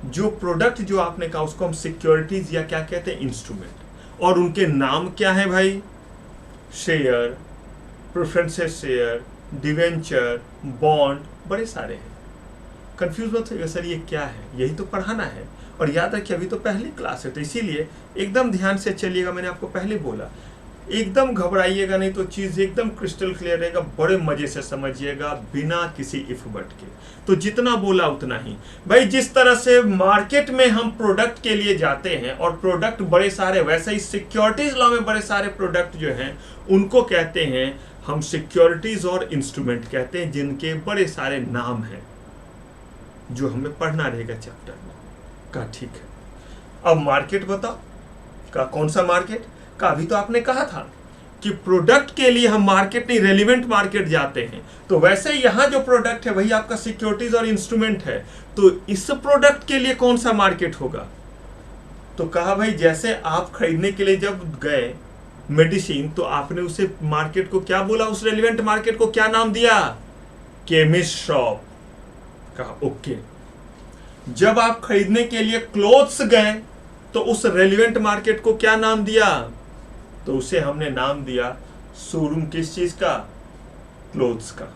जो प्रोडक्ट जो आपने कहा उसको हम सिक्योरिटीज या क्या कहते हैं? इंस्ट्रूमेंट। और उनके नाम क्या है भाई? Share, preferences share, debenture, bond, बड़े सारे हैं। कंफ्यूज मत होइएगा, सर ये क्या है? यही तो पढ़ाना है। और याद रखिए अभी तो पहली क्लास है, तो इसीलिए एकदम ध्यान से चलिएगा। मैंने आपको पहले बोला, एकदम घबराइएगा नहीं, तो चीज एकदम क्रिस्टल क्लियर रहेगा। बड़े मजे से समझिएगा, बिना किसी इफ बट के। तो जितना बोला उतना ही भाई। जिस तरह से मार्केट में हम प्रोडक्ट के लिए जाते हैं और प्रोडक्ट बड़े सारे, वैसे ही सिक्योरिटीज लॉ में बड़े सारे प्रोडक्ट जो हैं उनको कहते हैं हम सिक्योरिटीज और इंस्ट्रूमेंट कहते हैं, जिनके बड़े सारे नाम हैं जो हमें पढ़ना रहेगा चैप्टर में। का ठीक है। अब मार्केट बताओ, का कौन सा मार्केट? का अभी तो आपने कहा था कि प्रोडक्ट के लिए हम मार्केट नहीं, रेलिवेंट मार्केट जाते हैं। तो वैसे यहां जो प्रोडक्ट है वही आपका सिक्योरिटीज और इंस्ट्रूमेंट है। तो इस प्रोडक्ट के लिए कौन सा मार्केट होगा? तो कहा भाई जैसे आप खरीदने के लिए जब गए मेडिसिन, तो आपने उसे मार्केट को क्या बोला? उस रेलिवेंट मार्केट को क्या नाम दिया? Chemist shop. कहा ओके। जब आप खरीदने के लिए क्लोथ्स गए, तो उस रेलिवेंट मार्केट को क्या नाम दिया? तो उसे हमने नाम दिया शोरूम। किस चीज का? क्लोथ्स का।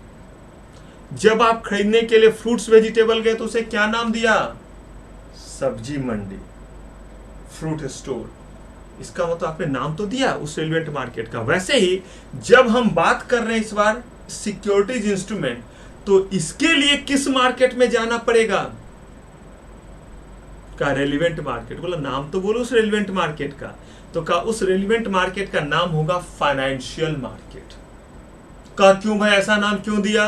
जब आप खरीदने के लिए फ्रूट्स वेजिटेबल गए, तो उसे क्या नाम दिया? सब्जी मंडी, फ्रूट स्टोर। इसका मतलब आपने नाम तो दिया उस रेलिवेंट मार्केट का। वैसे ही जब हम बात कर रहे हैं इस बार सिक्योरिटीज इंस्ट्रूमेंट, तो इसके लिए किस मार्केट में जाना पड़ेगा? का रेलिवेंट मार्केट। बोला नाम तो बोलो उस रेलिवेंट मार्केट का। तो का उस रेलिवेंट मार्केट का नाम होगा फाइनेंशियल मार्केट। का क्यों भाई ऐसा नाम क्यों दिया?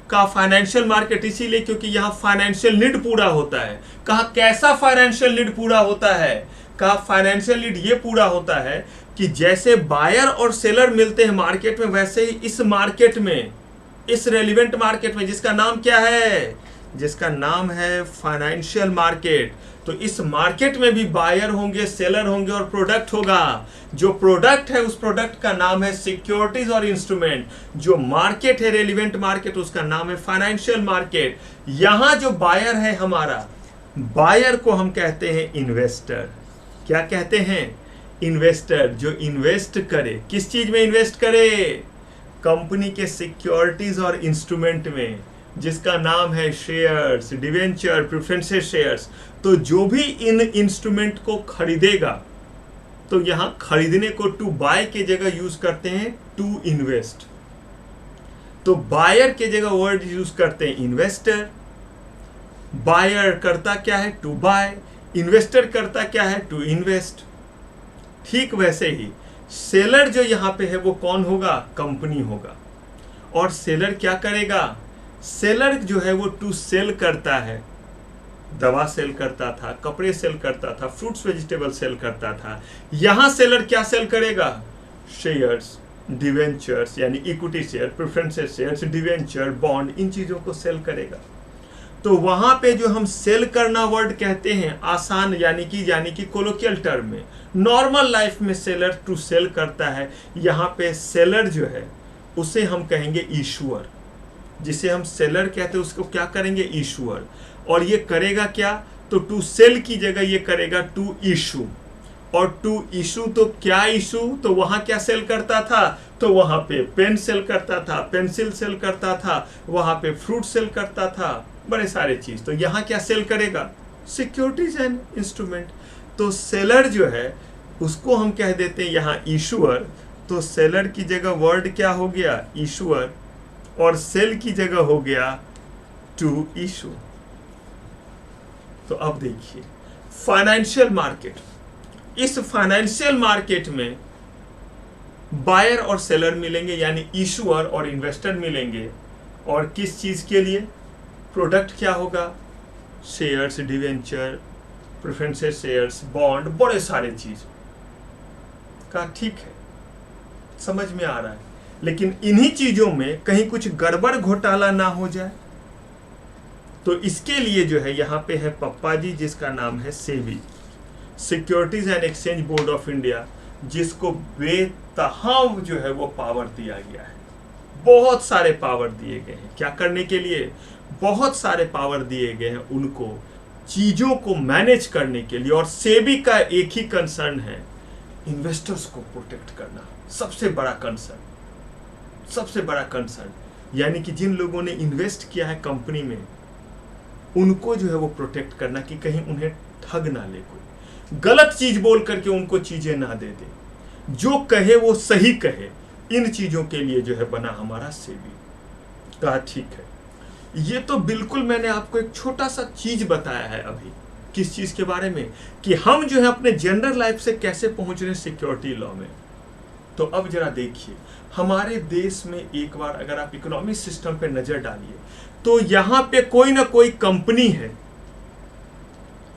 का फाइनेंशियल मार्केट इसीलिए क्योंकि यहां फाइनेंशियल नीड पूरा होता है। कहा कैसा फाइनेंशियल नीड पूरा होता है? का फाइनेंशियल नीड ये पूरा होता है कि जैसे बायर और सेलर मिलते हैं मार्केट में, वैसे ही इस मार्केट में, इस रेलिवेंट मार्केट में, जिसका नाम क्या है? जिसका नाम है फाइनेंशियल मार्केट। तो इस मार्केट में भी बायर होंगे, सेलर होंगे और प्रोडक्ट होगा। जो प्रोडक्ट है उस प्रोडक्ट का नाम है सिक्योरिटीज और इंस्ट्रूमेंट। जो मार्केट है रेलिवेंट मार्केट, उसका नाम है फाइनेंशियल मार्केट। यहां जो बायर है हमारा, बायर को हम कहते हैं इन्वेस्टर। क्या कहते हैं? इन्वेस्टर। जो इन्वेस्ट करे, किस चीज में इन्वेस्ट करे? कंपनी के सिक्योरिटीज और इंस्ट्रूमेंट में। जिसका नाम है शेयर्स, डिवेंचर, प्रेफरेंसेस शेयर्स। तो जो भी इन इंस्ट्रूमेंट को खरीदेगा, तो यहां खरीदने को टू बाय के जगह यूज करते हैं टू इन्वेस्ट। तो बायर के जगह वर्ड यूज करते हैं इन्वेस्टर। बायर करता क्या है? To bye. इन्वेस्टर करता क्या है? To invest. ठीक वैसे ही सेलर जो यहां पे है वो कौन होगा? कंपनी होगा। और सेलर क्या करेगा? सेलर जो है वो टू सेल करता है। दवा सेल करता था, कपड़े सेल करता था, फ्रूट्स वेजिटेबल सेल करता था। यहां सेलर क्या सेल करेगा? शेयर्स, डिवेंचर्स यानी equity share, preferences shares, debenture, bond, इन चीजों को सेल करेगा। तो वहां पे जो हम सेल करना वर्ड कहते हैं आसान यानी कि कोलोकियल टर्म में, नॉर्मल लाइफ में सेलर टू सेल करता है। यहाँ पे सेलर जो है उसे हम कहेंगे इशूअर। जिसे हम सेलर कहते हैं उसको क्या करेंगे? इशूअर। और ये करेगा क्या? तो टू सेल की जगह ये करेगा टू इशू। और टू इशू तो क्या इशू? तो वहां क्या सेल करता था? तो वहां पे पेन सेल करता था, पेंसिल सेल करता था, वहां पे फ्रूट सेल करता था, बड़े सारे चीज। तो यहां क्या सेल करेगा? Securities and instrument. तो सेलर जो है उसको हम कह देते हैं यहां इशूअर। तो सेलर की जगह वर्ड क्या हो गया? इशूअर। और सेल की जगह हो गया टू इशू। तो अब देखिए फाइनेंशियल मार्केट, इस फाइनेंशियल मार्केट में बायर और सेलर मिलेंगे यानी इशूअर और इन्वेस्टर मिलेंगे। और किस चीज के लिए? प्रोडक्ट क्या होगा? Shares, debenture, preferences shares, bond, बड़े सारे चीज का। ठीक है, समझ में आ रहा है। लेकिन इन्हीं चीजों में कहीं कुछ गड़बड़ घोटाला ना हो जाए, तो इसके लिए जो है यहाँ पे है पप्पा जी जिसका नाम है SEBI, securities and exchange board of India, जिसको बेतहाम जो है वो पावर दिया गया है। बहुत सारे पावर दिए गए हैं। क्या करने के लिए? बहुत सारे पावर दिए गए हैं उनको चीजों को मैनेज करने के लिए। और सेबी का एक ही कंसर्न है, इन्वेस्टर्स को प्रोटेक्ट करना। सबसे बड़ा कंसर्न, सबसे बड़ा कंसर्न यानी कि जिन लोगों ने इन्वेस्ट किया है कंपनी में, उनको जो है वो प्रोटेक्ट करना कि कहीं उन्हें ठग ना ले, कोई गलत चीज बोल करके उनको चीजें ना दे दे, जो कहे वो सही कहे। इन चीजों के लिए जो है बना हमारा सेबी। कहा ठीक है, ये तो बिल्कुल मैंने आपको एक छोटा सा चीज बताया है अभी। किस चीज के बारे में? कि हम जो है अपने जनरल लाइफ से कैसे पहुंच रहे हैं सिक्योरिटी लॉ में। तो अब जरा देखिए हमारे देश में एक बार अगर आप इकोनॉमिक सिस्टम पे नजर डालिए, तो यहां पे कोई ना कोई कंपनी है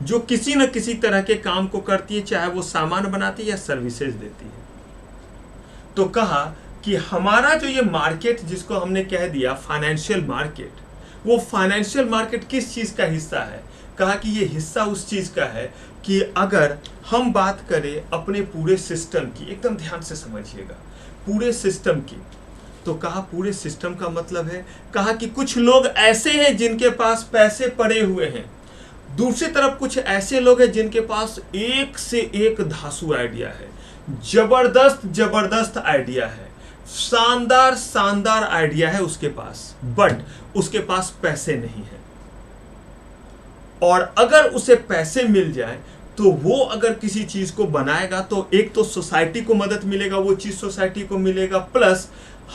जो किसी न किसी तरह के काम को करती है, चाहे वो सामान बनाती है या सर्विसेज देती है। तो कहा कि हमारा जो ये मार्केट जिसको हमने कह दिया फाइनेंशियल मार्केट, वो फाइनेंशियल मार्केट किस चीज का हिस्सा है? कहा कि ये हिस्सा उस चीज का है कि अगर हम बात करें अपने पूरे सिस्टम की, एकदम ध्यान से समझिएगा, पूरे सिस्टम की, तो कहा पूरे सिस्टम का मतलब है, कहा कि कुछ लोग ऐसे हैं जिनके पास पैसे पड़े हुए हैं, दूसरी तरफ कुछ ऐसे लोग हैं जिनके पास एक से एक धांसू आइडिया है, जबरदस्त जबरदस्त आइडिया है, शानदार शानदार आइडिया है उसके पास, बट उसके पास पैसे नहीं है। और अगर उसे पैसे मिल जाए तो वो अगर किसी चीज को बनाएगा तो एक तो सोसाइटी को मदद मिलेगा, वो चीज सोसाइटी को मिलेगा, प्लस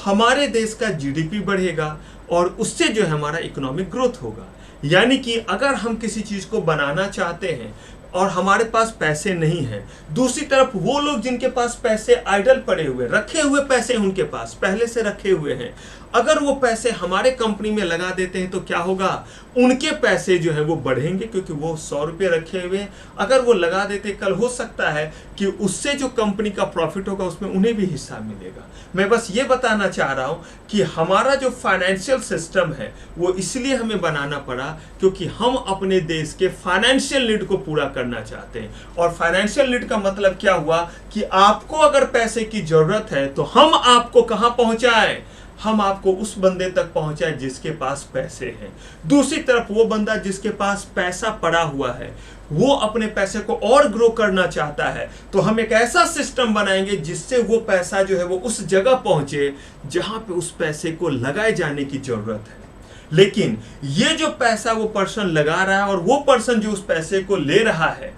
हमारे देश का जीडीपी बढ़ेगा और उससे जो है हमारा इकोनॉमिक ग्रोथ होगा। यानी कि अगर हम किसी चीज को बनाना चाहते हैं और हमारे पास पैसे नहीं है, दूसरी तरफ वो लोग जिनके पास पैसे आइडल पड़े हुए, रखे हुए पैसे उनके पास पहले से रखे हुए हैं, अगर वो पैसे हमारे कंपनी में लगा देते हैं तो क्या होगा? उनके पैसे जो है वो बढ़ेंगे, क्योंकि वो 100 रुपये रखे हुए हैं। अगर वो लगा देते, कल हो सकता है कि उससे जो कंपनी का प्रॉफिट होगा उसमें उन्हें भी हिस्सा मिलेगा। मैं बस ये बताना चाह रहा हूं कि हमारा जो फाइनेंशियल सिस्टम है वो इसलिए हमें बनाना पड़ा क्योंकि हम अपने देश के फाइनेंशियल नीड को पूरा करना चाहते हैं। और फाइनेंशियल नीड का मतलब क्या हुआ कि आपको अगर पैसे की जरूरत है तो हम आपको कहां पहुंचाएं? हम आपको उस बंदे तक पहुंचाए जिसके पास पैसे हैं। दूसरी तरफ वो बंदा जिसके पास पैसा पड़ा हुआ है, वो अपने पैसे को और ग्रो करना चाहता है, तो हम एक ऐसा सिस्टम बनाएंगे जिससे वो पैसा जो है वो उस जगह पहुंचे जहां पे उस पैसे को लगाए जाने की जरूरत है। लेकिन ये जो पैसा वो पर्सन लगा रहा है और वो पर्सन जो उस पैसे को ले रहा है,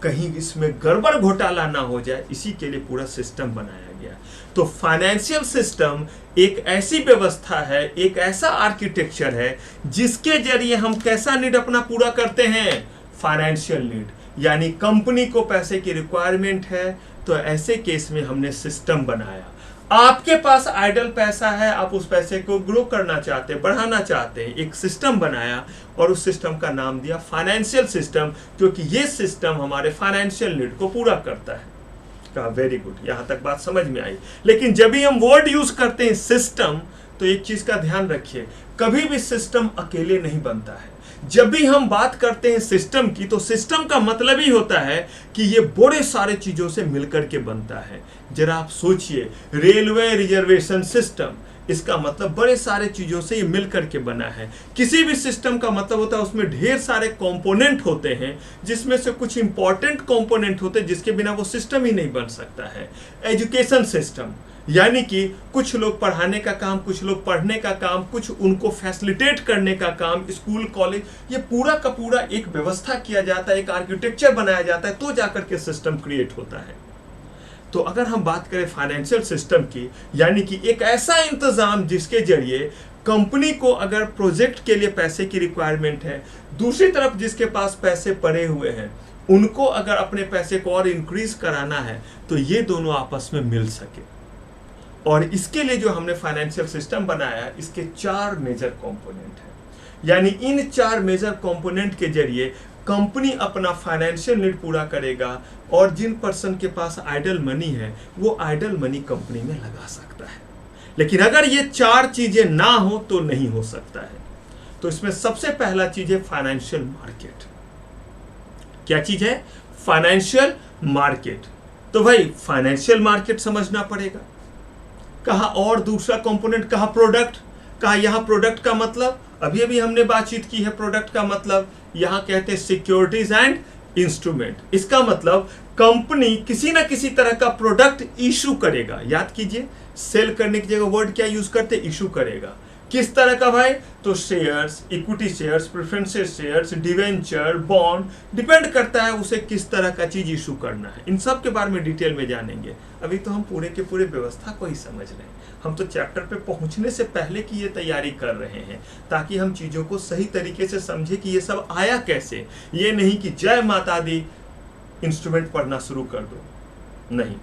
कहीं इसमें गड़बड़ घोटाला ना हो जाए, इसी के लिए पूरा सिस्टम बनाया गया। तो फाइनेंशियल सिस्टम एक ऐसी व्यवस्था है, एक ऐसा आर्किटेक्चर है जिसके जरिए हम कैसा नीड अपना पूरा करते हैं, फाइनेंशियल नीड। यानी कंपनी को पैसे की रिक्वायरमेंट है, तो ऐसे केस में हमने सिस्टम बनाया। आपके पास आइडल पैसा है, आप उस पैसे को ग्रो करना चाहते हैं, बढ़ाना चाहते हैं, एक सिस्टम बनाया और उस सिस्टम का नाम दिया फाइनेंशियल सिस्टम, क्योंकि ये सिस्टम हमारे फाइनेंशियल नीड को पूरा करता है। कहा वेरी गुड, यहां तक बात समझ में आई। लेकिन जब भी हम वर्ड यूज करते हैं सिस्टम, तो एक चीज का ध्यान रखिए, कभी भी सिस्टम अकेले नहीं बनता है। जब भी हम बात करते हैं सिस्टम की, तो सिस्टम का मतलब ही होता है कि ये बड़े सारे चीजों से मिलकर के बनता है। जरा आप सोचिए, रेलवे रिजर्वेशन सिस्टम, इसका मतलब बड़े सारे चीजों से ये मिलकर के बना है। किसी भी सिस्टम का मतलब होता है उसमें ढेर सारे कंपोनेंट होते हैं, जिसमें से कुछ इंपॉर्टेंट कंपोनेंट होते हैं जिसके बिना वो सिस्टम ही नहीं बन सकता है। एजुकेशन सिस्टम, यानी कि कुछ लोग पढ़ाने का काम, कुछ लोग पढ़ने का काम, कुछ उनको फैसिलिटेट करने का काम, स्कूल कॉलेज, ये पूरा का पूरा एक व्यवस्था किया जाता है, एक आर्किटेक्चर बनाया जाता है, तो जाकर के सिस्टम क्रिएट होता है। तो अगर हम बात करें फाइनेंशियल सिस्टम की, यानी कि एक ऐसा इंतजाम जिसके जरिए कंपनी को अगर प्रोजेक्ट के लिए पैसे की रिक्वायरमेंट है, दूसरी तरफ जिसके पास पैसे पड़े हुए हैं उनको अगर अपने पैसे को और इंक्रीज कराना है, तो ये दोनों आपस में मिल सके। और इसके लिए जो हमने फाइनेंशियल सिस्टम बनाया, इसके 4 मेजर कंपोनेंट हैं। यानी इन 4 मेजर कंपोनेंट के जरिए कंपनी अपना फाइनेंशियल नीड पूरा करेगा, और जिन पर्सन के पास आइडल मनी है वो आइडल मनी कंपनी में लगा सकता है। लेकिन अगर ये 4 चीजें ना हो तो नहीं हो सकता है। तो इसमें सबसे पहला चीज है फाइनेंशियल मार्केट। क्या चीज है? Financial market. तो भाई फाइनेंशियल मार्केट समझना पड़ेगा। कहा और दूसरा कंपोनेंट, कहा प्रोडक्ट। कहा यहां प्रोडक्ट का मतलब अभी अभी हमने बातचीत की है। प्रोडक्ट का मतलब यहां कहते हैं सिक्योरिटीज एंड इंस्ट्रूमेंट। इसका मतलब कंपनी किसी ना किसी तरह का प्रोडक्ट इशू करेगा। याद कीजिए, सेल करने की जगह वर्ड क्या यूज करते, इशू करेगा। किस तरह का भाई? तो shares, equity shares, preferences shares, debenture, bond, depend करता है उसे किस तरह का चीज इशू करना है। इन सब के बारे में डिटेल में जानेंगे। अभी तो हम पूरे के पूरे व्यवस्था को ही समझ रहे हैं। हम तो चैप्टर पे पहुंचने से पहले की ये तैयारी कर रहे हैं, ताकि हम चीजों को सही तरीके से समझे कि ये सब आया कैसे। ये नहीं कि जय माता दी इंस्ट्रूमेंट पढ़ना शुरू कर दो, नहीं।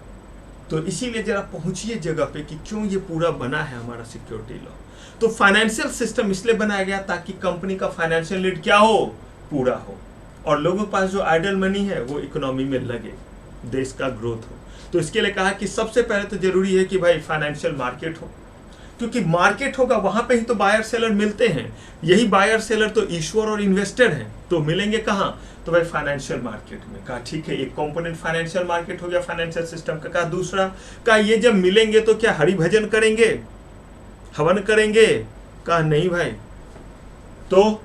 तो इसीलिए जरा पहुंचिए जगह पे कि क्यों ये पूरा बना है हमारा सिक्योरिटी लॉ। तो फाइनेंशियल सिस्टम इसलिए बनाया गया ताकि कंपनी का फाइनेंशियल नीड क्या हो, पूरा हो, और लोगों के पास जो आइडल मनी है वो इकोनॉमी में लगे, देश का ग्रोथ हो। तो इसके लिए कहा कि सबसे पहले तो जरूरी है कि भाई फाइनेंशियल मार्केट हो, क्योंकि मार्केट होगा वहां पे ही तो बायर सेलर मिलते हैं। यही बायर सेलर तो ईश्वर और इन्वेस्टर हैं। तो मिलेंगे कहाँ? तो भाई फाइनेंशियल मार्केट में। कहा ठीक है, एक कंपोनेंट फाइनेंशियल मार्केट हो गया फाइनेंशियल सिस्टम का। कहा दूसरा, कहा ये जब मिलेंगे तो क्या हरि भजन करेंगे, हवन करेंगे? कहा नहीं भाई। तो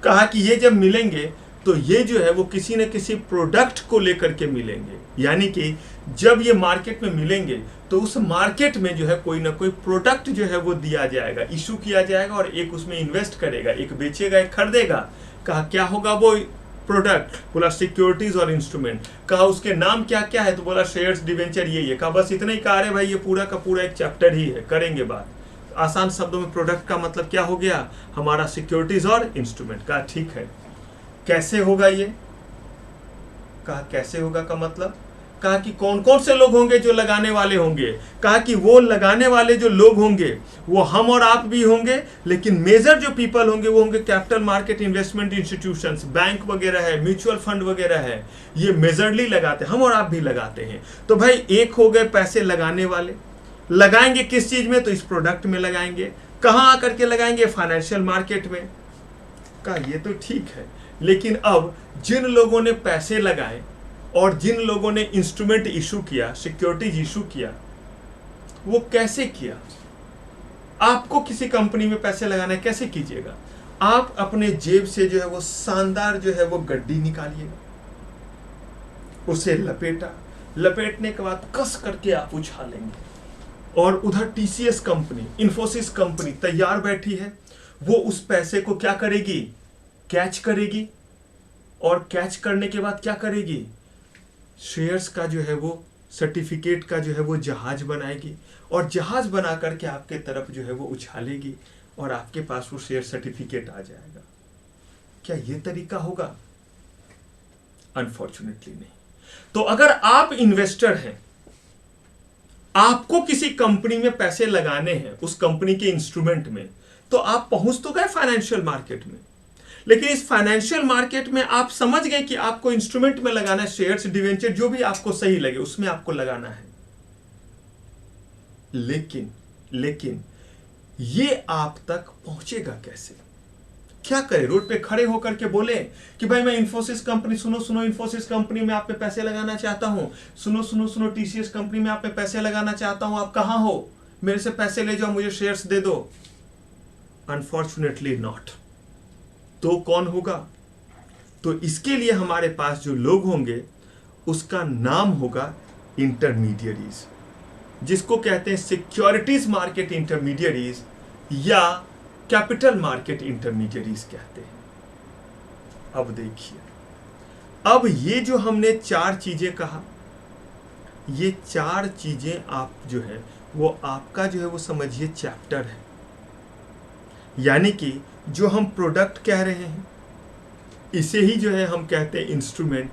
कहा कि ये जब मिलेंगे तो ये जो है वो किसी न किसी प्रोडक्ट को लेकर के मिलेंगे। यानी कि जब ये मार्केट में मिलेंगे तो उस मार्केट में जो है कोई ना कोई प्रोडक्ट जो है वो दिया जाएगा, इशू किया जाएगा, और एक उसमें इन्वेस्ट करेगा, एक बेचेगा, एक खरीदेगा। कहा क्या होगा वो प्रोडक्ट? बोला सिक्योरिटीज और इंस्ट्रूमेंट। कहा उसके नाम क्या क्या है? तो बोला शेयर्स, डिवेंचर, ये। कहा बस इतना ही कहा रे भाई, ये पूरा का पूरा एक चैप्टर ही है, करेंगे बात। आसान शब्दों में प्रोडक्ट का मतलब क्या हो गया? हमारा सिक्योरिटीज और इंस्ट्रूमेंट। कहा ठीक है, कैसे होगा ये? कहा कैसे होगा का मतलब? कहा कि कौन कौन से लोग होंगे जो लगाने वाले होंगे? कहा कि वो लगाने वाले जो लोग होंगे वो हम और आप भी होंगे, लेकिन मेजर जो पीपल होंगे वो होंगे capital market investment institutions, bank वगैरह है, म्यूचुअल फंड वगैरह है। ये मेजरली लगाते हैं, हम और आप भी लगाते हैं। तो भाई एक हो गए पैसे लगाने वाले। लगाएंगे किस चीज में? तो इस प्रोडक्ट में लगाएंगे। कहाँ आकर के लगाएंगे? फाइनेंशियल मार्केट में। कहा ये तो ठीक है, लेकिन अब जिन लोगों ने पैसे लगाए और जिन लोगों ने इंस्ट्रूमेंट इशू किया, सिक्योरिटीज इशू किया, वो कैसे किया? आपको किसी कंपनी में पैसे लगाना है, कैसे कीजिएगा? आप अपने जेब से जो है वो शानदार जो है वो गड्डी निकालिएगा, उसे लपेटा, लपेटने के बाद कस करके आप उछालेंगे। और उधर टीसीएस कंपनी, इन्फोसिस कंपनी तैयार बैठी है। वो उस पैसे को क्या करेगी, कैच करेगी, और कैच करने के बाद क्या करेगी, शेयर्स का जो है वो सर्टिफिकेट का जो है वो जहाज बनाएगी, और जहाज बना करके आपके तरफ जो है वो उछालेगी, और आपके पास वो शेयर सर्टिफिकेट आ जाएगा। क्या ये तरीका होगा? अनफॉर्चुनेटली नहीं। तो अगर आप इन्वेस्टर हैं, आपको किसी कंपनी में पैसे लगाने हैं, उस कंपनी के इंस्ट्रूमेंट में, तो आप पहुंच तो गए फाइनेंशियल मार्केट में, लेकिन इस फाइनेंशियल मार्केट में आप समझ गए कि आपको इंस्ट्रूमेंट में लगाना है, शेयर्स, डिवेंचर, जो भी आपको सही लगे उसमें आपको लगाना है। लेकिन ये आप तक पहुंचेगा कैसे? क्या करें? रोड पे खड़े होकर के बोले कि भाई मैं इन्फोसिस कंपनी, सुनो इन्फोसिस कंपनी में आप पे पैसे लगाना चाहता हूं, सुनो टीसीएस कंपनी में आप पे पैसे लगाना चाहता हूं, आप कहां हो, मेरे से पैसे ले जाओ, मुझे शेयर्स दे दो। Unfortunately not. तो कौन होगा? तो इसके लिए हमारे पास जो लोग होंगे उसका नाम होगा इंटरमीडियरीज, जिसको कहते हैं सिक्योरिटीज मार्केट इंटरमीडियरीज या कैपिटल मार्केट इंटरमीडियरीज कहते हैं। अब देखिए, अब ये जो हमने 4 चीजें कहा, ये 4 चीजें आप जो है वो आपका जो है वो समझिए चैप्टर है। यानी कि जो हम प्रोडक्ट कह रहे हैं इसे ही जो है हम कहते हैं इंस्ट्रूमेंट।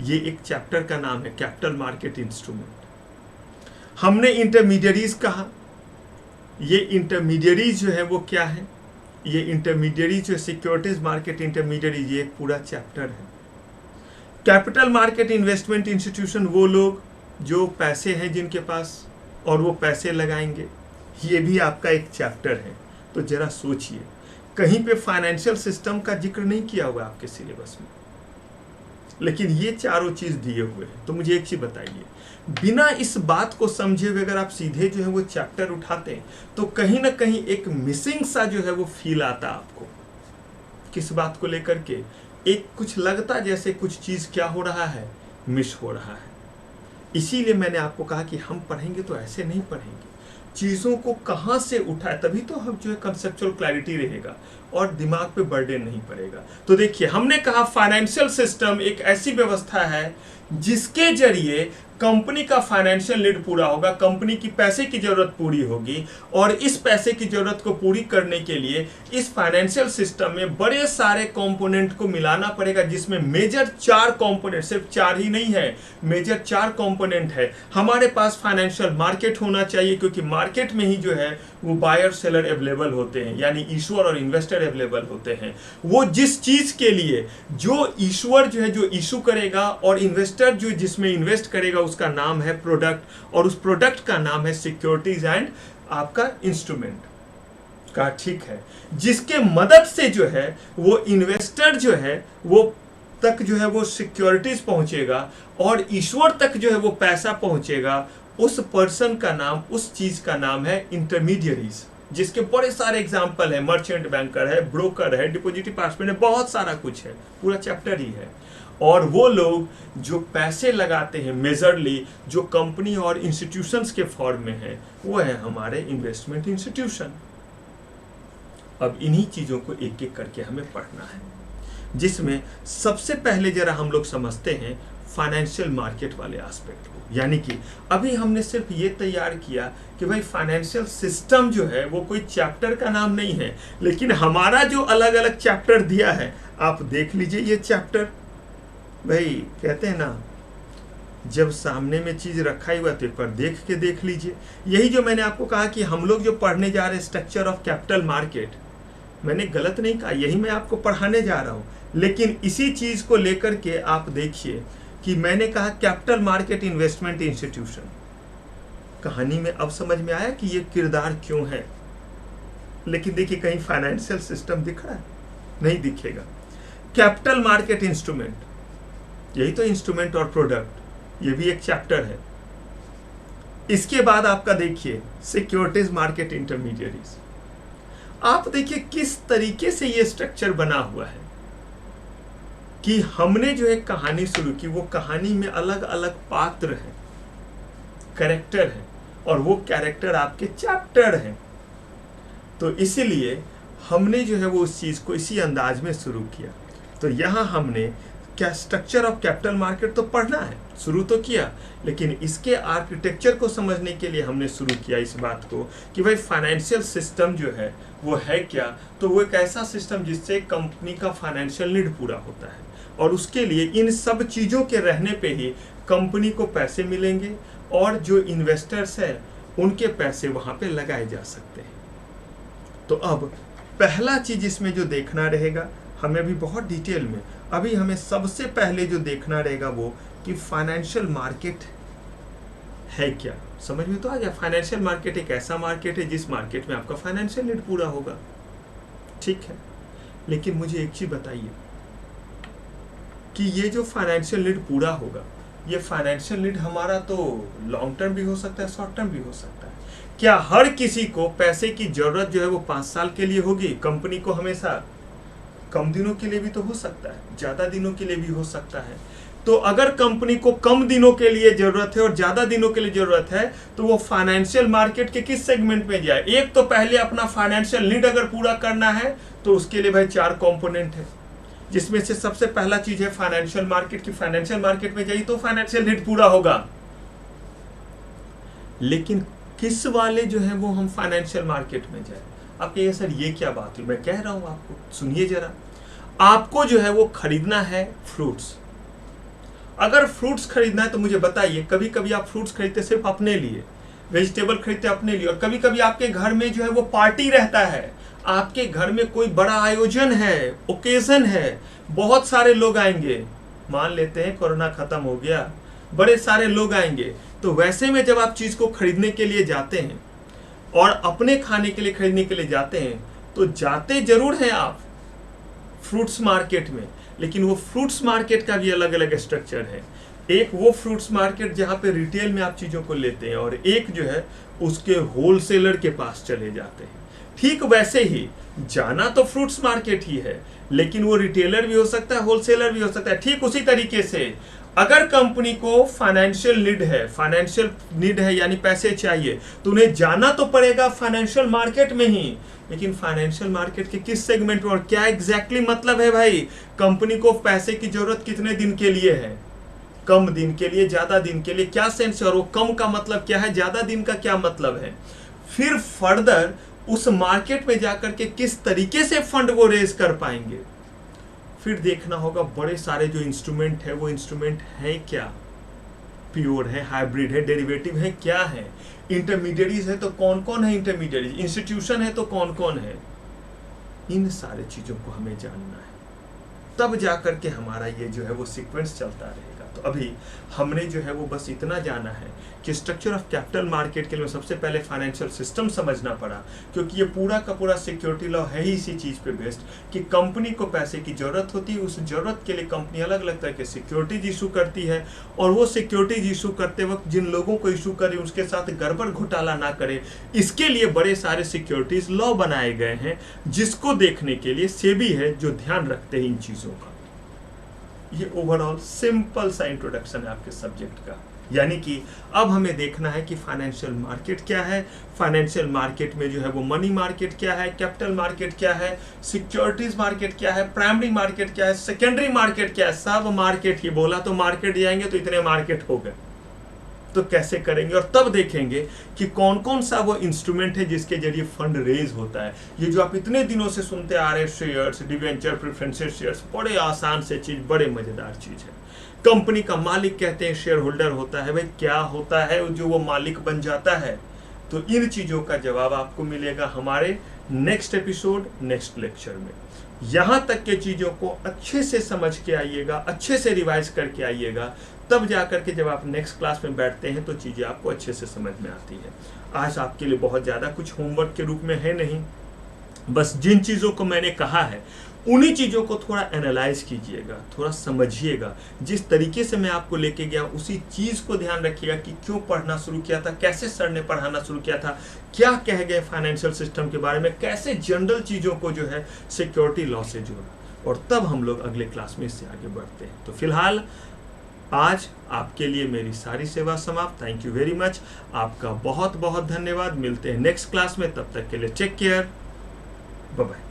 ये एक चैप्टर का नाम है, कैपिटल मार्केट इंस्ट्रूमेंट। हमने इंटरमीडियरीज कहा, ये इंटरमीडियरीज जो है वो क्या है, ये इंटरमीडियरी जो सिक्योरिटीज मार्केट इंटरमीडियरी, ये एक पूरा चैप्टर है। कैपिटल मार्केट इन्वेस्टमेंट इंस्टीट्यूशन, वो लोग जो पैसे हैं जिनके पास और वो पैसे लगाएंगे, ये भी आपका एक चैप्टर है। तो जरा सोचिए, कहीं पे फाइनेंशियल सिस्टम का जिक्र नहीं किया हुआ आपके सिलेबस में, लेकिन ये चारों चीज दिए हुए हैं। तो मुझे एक चीज बताइए, बिना इस बात को समझे हुए अगर आप सीधे जो है वो चैप्टर उठाते हैं तो कहीं ना कहीं एक मिसिंग सा जो है वो फील आता आपको। किस बात को लेकर के? एक कुछ लगता जैसे कुछ चीज क्या हो रहा है, मिस हो रहा है। इसीलिए मैंने आपको कहा कि हम पढ़ेंगे तो ऐसे नहीं पढ़ेंगे, चीजों को कहां से उठाए, तभी तो हम जो है कंसेप्चुअल क्लैरिटी रहेगा और दिमाग पे बर्डन नहीं पड़ेगा। तो देखिए, हमने कहा फाइनेंशियल सिस्टम एक ऐसी व्यवस्था है जिसके जरिए कंपनी का फाइनेंशियल नीड पूरा होगा, कंपनी की पैसे की जरूरत पूरी होगी, और इस पैसे की जरूरत को पूरी करने के लिए इस फाइनेंशियल सिस्टम में बड़े सारे कंपोनेंट को मिलाना पड़ेगा, जिसमें मेजर 4 कंपोनेंट, सिर्फ 4 ही नहीं है, मेजर 4 कंपोनेंट है। हमारे पास फाइनेंशियल मार्केट होना चाहिए, क्योंकि मार्केट में ही जो है वो बायर सेलर अवेलेबल होते हैं, यानी इशूअर और इन्वेस्टर अवेलेबल होते हैं। वो जिस चीज के लिए जो इशूअर जो है जो इशू करेगा और इन्वेस्टर जो जिसमें इन्वेस्ट करेगा उसका नाम है प्रोडक्ट, और उस प्रोडक्ट का नाम है सिक्योरिटीज एंड आपका इंस्ट्रूमेंट का, ठीक है, जिसके मदद से जो है वो इन्वेस्टर जो है वो तक जो है वो सिक्योरिटीज पहुंचेगा और ईश्वर तक जो है वो पैसा पहुंचेगा। उस पर्सन का नाम, उस चीज का नाम है इंटरमीडियरीज, जिसके बड़े सारे एग्जांपल है, मर्चेंट बैंकर है, ब्रोकर है, डिपॉजिट डिपार्टमेंट है, बहुत सारा कुछ है, पूरा चैप्टर ही है। और वो लोग जो पैसे लगाते हैं मेजरली, जो कंपनी और इंस्टीट्यूशंस के फॉर्म में है, वो है हमारे इन्वेस्टमेंट इंस्टीट्यूशन। अब इन्हीं चीजों को एक एक करके हमें पढ़ना है, जिसमें सबसे पहले जरा हम लोग समझते हैं फाइनेंशियल मार्केट वाले एस्पेक्ट को। यानी कि अभी हमने सिर्फ ये तैयार किया कि भाई फाइनेंशियल सिस्टम जो है वो कोई चैप्टर का नाम नहीं है, लेकिन हमारा जो अलग अलग चैप्टर दिया है, आप देख लीजिए ये चैप्टर। भाई कहते हैं ना, जब सामने में चीज रखा ही हुआ तो एक बार देख के देख लीजिए। यही जो मैंने आपको कहा कि हम लोग जो पढ़ने जा रहे हैं स्ट्रक्चर ऑफ कैपिटल मार्केट, मैंने गलत नहीं कहा, यही मैं आपको पढ़ाने जा रहा हूं। लेकिन इसी चीज को लेकर के आप देखिए कि मैंने कहा कैपिटल मार्केट इन्वेस्टमेंट इंस्टीट्यूशन। कहानी में अब समझ में आया कि ये किरदार क्यों है। लेकिन देखिए, कहीं फाइनेंशियल सिस्टम दिख रहा है? नहीं दिखेगा। कैपिटल मार्केट इंस्ट्रूमेंट, यही तो इंस्ट्रूमेंट और प्रोडक्ट, ये भी एक चैप्टर है। इसके बाद आपका देखिए सिक्योरिटीज मार्केट इंटरमीडियरीज। आप देखिए किस तरीके से ये स्ट्रक्चर बना हुआ है कि हमने जो एक कहानी शुरू की, वो कहानी में अलग अलग पात्र हैं, कैरेक्टर है, और वो कैरेक्टर आपके चैप्टर हैं। तो इसीलिए हमने जो है वो उस चीज़ को इसी अंदाज में शुरू किया। तो यहाँ हमने क्या स्ट्रक्चर ऑफ कैपिटल मार्केट तो पढ़ना है, शुरू तो किया, लेकिन इसके आर्किटेक्चर को समझने के लिए हमने शुरू किया इस बात को कि भाई फाइनेंशियल सिस्टम जो है वो है क्या। तो वो एक ऐसा सिस्टम जिससे कंपनी का फाइनेंशियल नीड पूरा होता है, और उसके लिए इन सब चीज़ों के रहने पे ही कंपनी को पैसे मिलेंगे और जो इन्वेस्टर्स हैं उनके पैसे वहाँ पे लगाए जा सकते हैं। तो अब पहला चीज़ इसमें जो देखना रहेगा, हमें अभी बहुत डिटेल में, अभी हमें सबसे पहले जो देखना रहेगा वो कि फाइनेंशियल मार्केट है क्या। समझ में तो आ गया, फाइनेंशियल मार्केट एक ऐसा मार्केट है जिस मार्केट में आपका फाइनेंशियल नीड पूरा होगा, ठीक है। लेकिन मुझे एक चीज बताइए कि ये जो फाइनेंशियल नीड पूरा होगा, ये फाइनेंशियल नीड हमारा तो लॉन्ग टर्म भी हो सकता है, शॉर्ट टर्म भी हो सकता है। क्या हर किसी को पैसे की जरूरत जो है वो 5 साल के लिए होगी? कंपनी को हमेशा कम दिनों के लिए भी तो हो सकता है, ज्यादा दिनों के लिए भी हो सकता है। तो अगर कंपनी को कम दिनों के लिए जरूरत है और ज्यादा दिनों के लिए जरूरत है, तो वो फाइनेंशियल मार्केट के किस सेगमेंट में जाए? एक तो पहले अपना फाइनेंशियल नीड अगर पूरा करना है तो उसके लिए भाई 4 कंपोनेंट है, जिसमें से सबसे पहला चीज है फाइनेंशियल मार्केट की। फाइनेंशियल मार्केट में जाइए तो फाइनेंशियल नीड पूरा होगा। लेकिन किस वाले जो है वो हम फाइनेंशियल मार्केट में जाए? आप कहिए सर ये क्या बात हुई, मैं कह रहा हूं आपको, सुनिए जरा। आपको जो है वो खरीदना है फ्रूट्स। अगर फ्रूट्स खरीदना है तो मुझे बताइए, कभी कभी आप फ्रूट्स खरीदते सिर्फ अपने लिए, वेजिटेबल खरीदते अपने लिए, और कभी कभी आपके घर में जो है वो पार्टी रहता है, आपके घर में कोई बड़ा आयोजन है, ओकेजन है, बहुत सारे लोग आएंगे, मान लेते हैं कोरोना खत्म हो गया, बड़े सारे लोग आएंगे। तो वैसे में जब आप चीज को खरीदने के लिए जाते हैं और अपने खाने के लिए खरीदने के लिए जाते हैं, तो जाते जरूर हैं आप फ्रूट्स मार्केट में, लेकिन वो फ्रूट्स मार्केट का भी अलग अलग स्ट्रक्चर है। एक वो फ्रूट्स मार्केट जहाँ पे रिटेल में आप चीज़ों को लेते हैं, और एक जो है उसके होलसेलर के पास चले जाते हैं। ठीक वैसे ही जाना तो फ्रूट्स मार्केट ही है, लेकिन वो रिटेलर भी हो सकता है, होलसेलर भी हो सकता है। ठीक उसी तरीके से अगर कंपनी को फाइनेंशियल नीड है यानी पैसे चाहिए, तो उन्हें जाना तो पड़ेगा फाइनेंशियल मार्केट में ही। लेकिन फाइनेंशियल मार्केट के किस सेगमेंट में और क्या एग्जैक्टली मतलब है भाई? कंपनी को पैसे की जरूरत कितने दिन के लिए है? कम दिन के लिए, ज्यादा दिन के लिए, क्या सेंस है? और वो कम का मतलब क्या है, ज्यादा दिन का क्या मतलब है? फिर फर्दर उस मार्केट में जाकर के किस तरीके से फंड वो रेज कर पाएंगे? फिर देखना होगा बड़े सारे जो इंस्ट्रूमेंट है वो इंस्ट्रूमेंट है क्या, प्योर है, हाइब्रिड है, डेरिवेटिव है, क्या है, इंटरमीडिएरीज है तो कौन कौन है इंटरमीडिएरीज, इंस्टीट्यूशन है तो कौन कौन है। इन सारे चीजों को हमें जानना है, तब जाकर के हमारा ये जो है वो सीक्वेंस चलता रहेगा। तो अभी हमने जो है वो बस इतना जाना है कि स्ट्रक्चर ऑफ कैपिटल मार्केट के लिए सबसे पहले फाइनेंशियल सिस्टम समझना पड़ा, क्योंकि ये पूरा का पूरा सिक्योरिटी लॉ है ही इसी चीज पे बेस्ड कि कंपनी को पैसे की जरूरत होती है, उस जरूरत के लिए कंपनी अलग अलग तरह के सिक्योरिटीज इशू करती है, और वो सिक्योरिटीज इशू करते वक्त जिन लोगों को इशू करे उसके साथ गड़बड़ घोटाला ना करे, इसके लिए बड़े सारे सिक्योरिटीज लॉ बनाए गए हैं, जिसको देखने के लिए सेबी है जो ध्यान रखते हैं इन चीजों का। ये ओवरऑल सिंपल सा इंट्रोडक्शन है आपके सब्जेक्ट का। यानी कि अब हमें देखना है कि फाइनेंशियल मार्केट क्या है, फाइनेंशियल मार्केट में जो है वो मनी मार्केट क्या है, कैपिटल मार्केट क्या है, सिक्योरिटीज मार्केट क्या है, प्राइमरी मार्केट क्या है, सेकेंडरी मार्केट क्या है। सब मार्केट ही बोला तो मार्केट जाएंगे तो इतने मार्केट हो गए, तो कैसे करेंगे? और तब देखेंगे कि कौन कौन सा वो इंस्ट्रूमेंट है जिसके जरिए फंड रेज होता है। ये जो आप इतने दिनों से सुनते आ रहे शेयर्स, डिवेंचर, प्रेफरेंशियल शेयर्स, बड़े आसान से चीज, बड़े मजेदार चीज है। कंपनी का मालिक कहते हैं शेयर होल्डर होता है। भाई क्या होता है जो वो मालिक बन जाता है? तो इन चीजों का जवाब आपको मिलेगा हमारे नेक्स्ट एपिसोड, नेक्स्ट लेक्चर में। यहां तक के चीजों को अच्छे से समझ के आइएगा, अच्छे से रिवाइज करके आइएगा, तब जाकर के जब आप नेक्स्ट क्लास में बैठते हैं तो चीजें आपको अच्छे से समझ में आती है। आज आपके लिए बहुत ज्यादा कुछ होमवर्क के रूप में है नहीं, बस जिन चीजों को मैंने कहा है उन्हीं चीजों को थोड़ा एनालाइज कीजिएगा, थोड़ा समझिएगा। जिस तरीके से मैं आपको लेके गया उसी चीज को ध्यान रखिएगा कि क्यों पढ़ना शुरू किया था, कैसे सर ने पढ़ाना शुरू किया था, क्या कह गए फाइनेंशियल सिस्टम के बारे में, कैसे जनरल चीजों को जो है सिक्योरिटी लॉ से जोड़ा, और तब हम लोग अगले क्लास में इससे आगे बढ़ते हैं। तो फिलहाल आज आपके लिए मेरी सारी सेवा समाप्त। थैंक यू वेरी मच, आपका बहुत बहुत धन्यवाद। मिलते हैं नेक्स्ट क्लास में, तब तक के लिए टेक केयर, बाय बाय।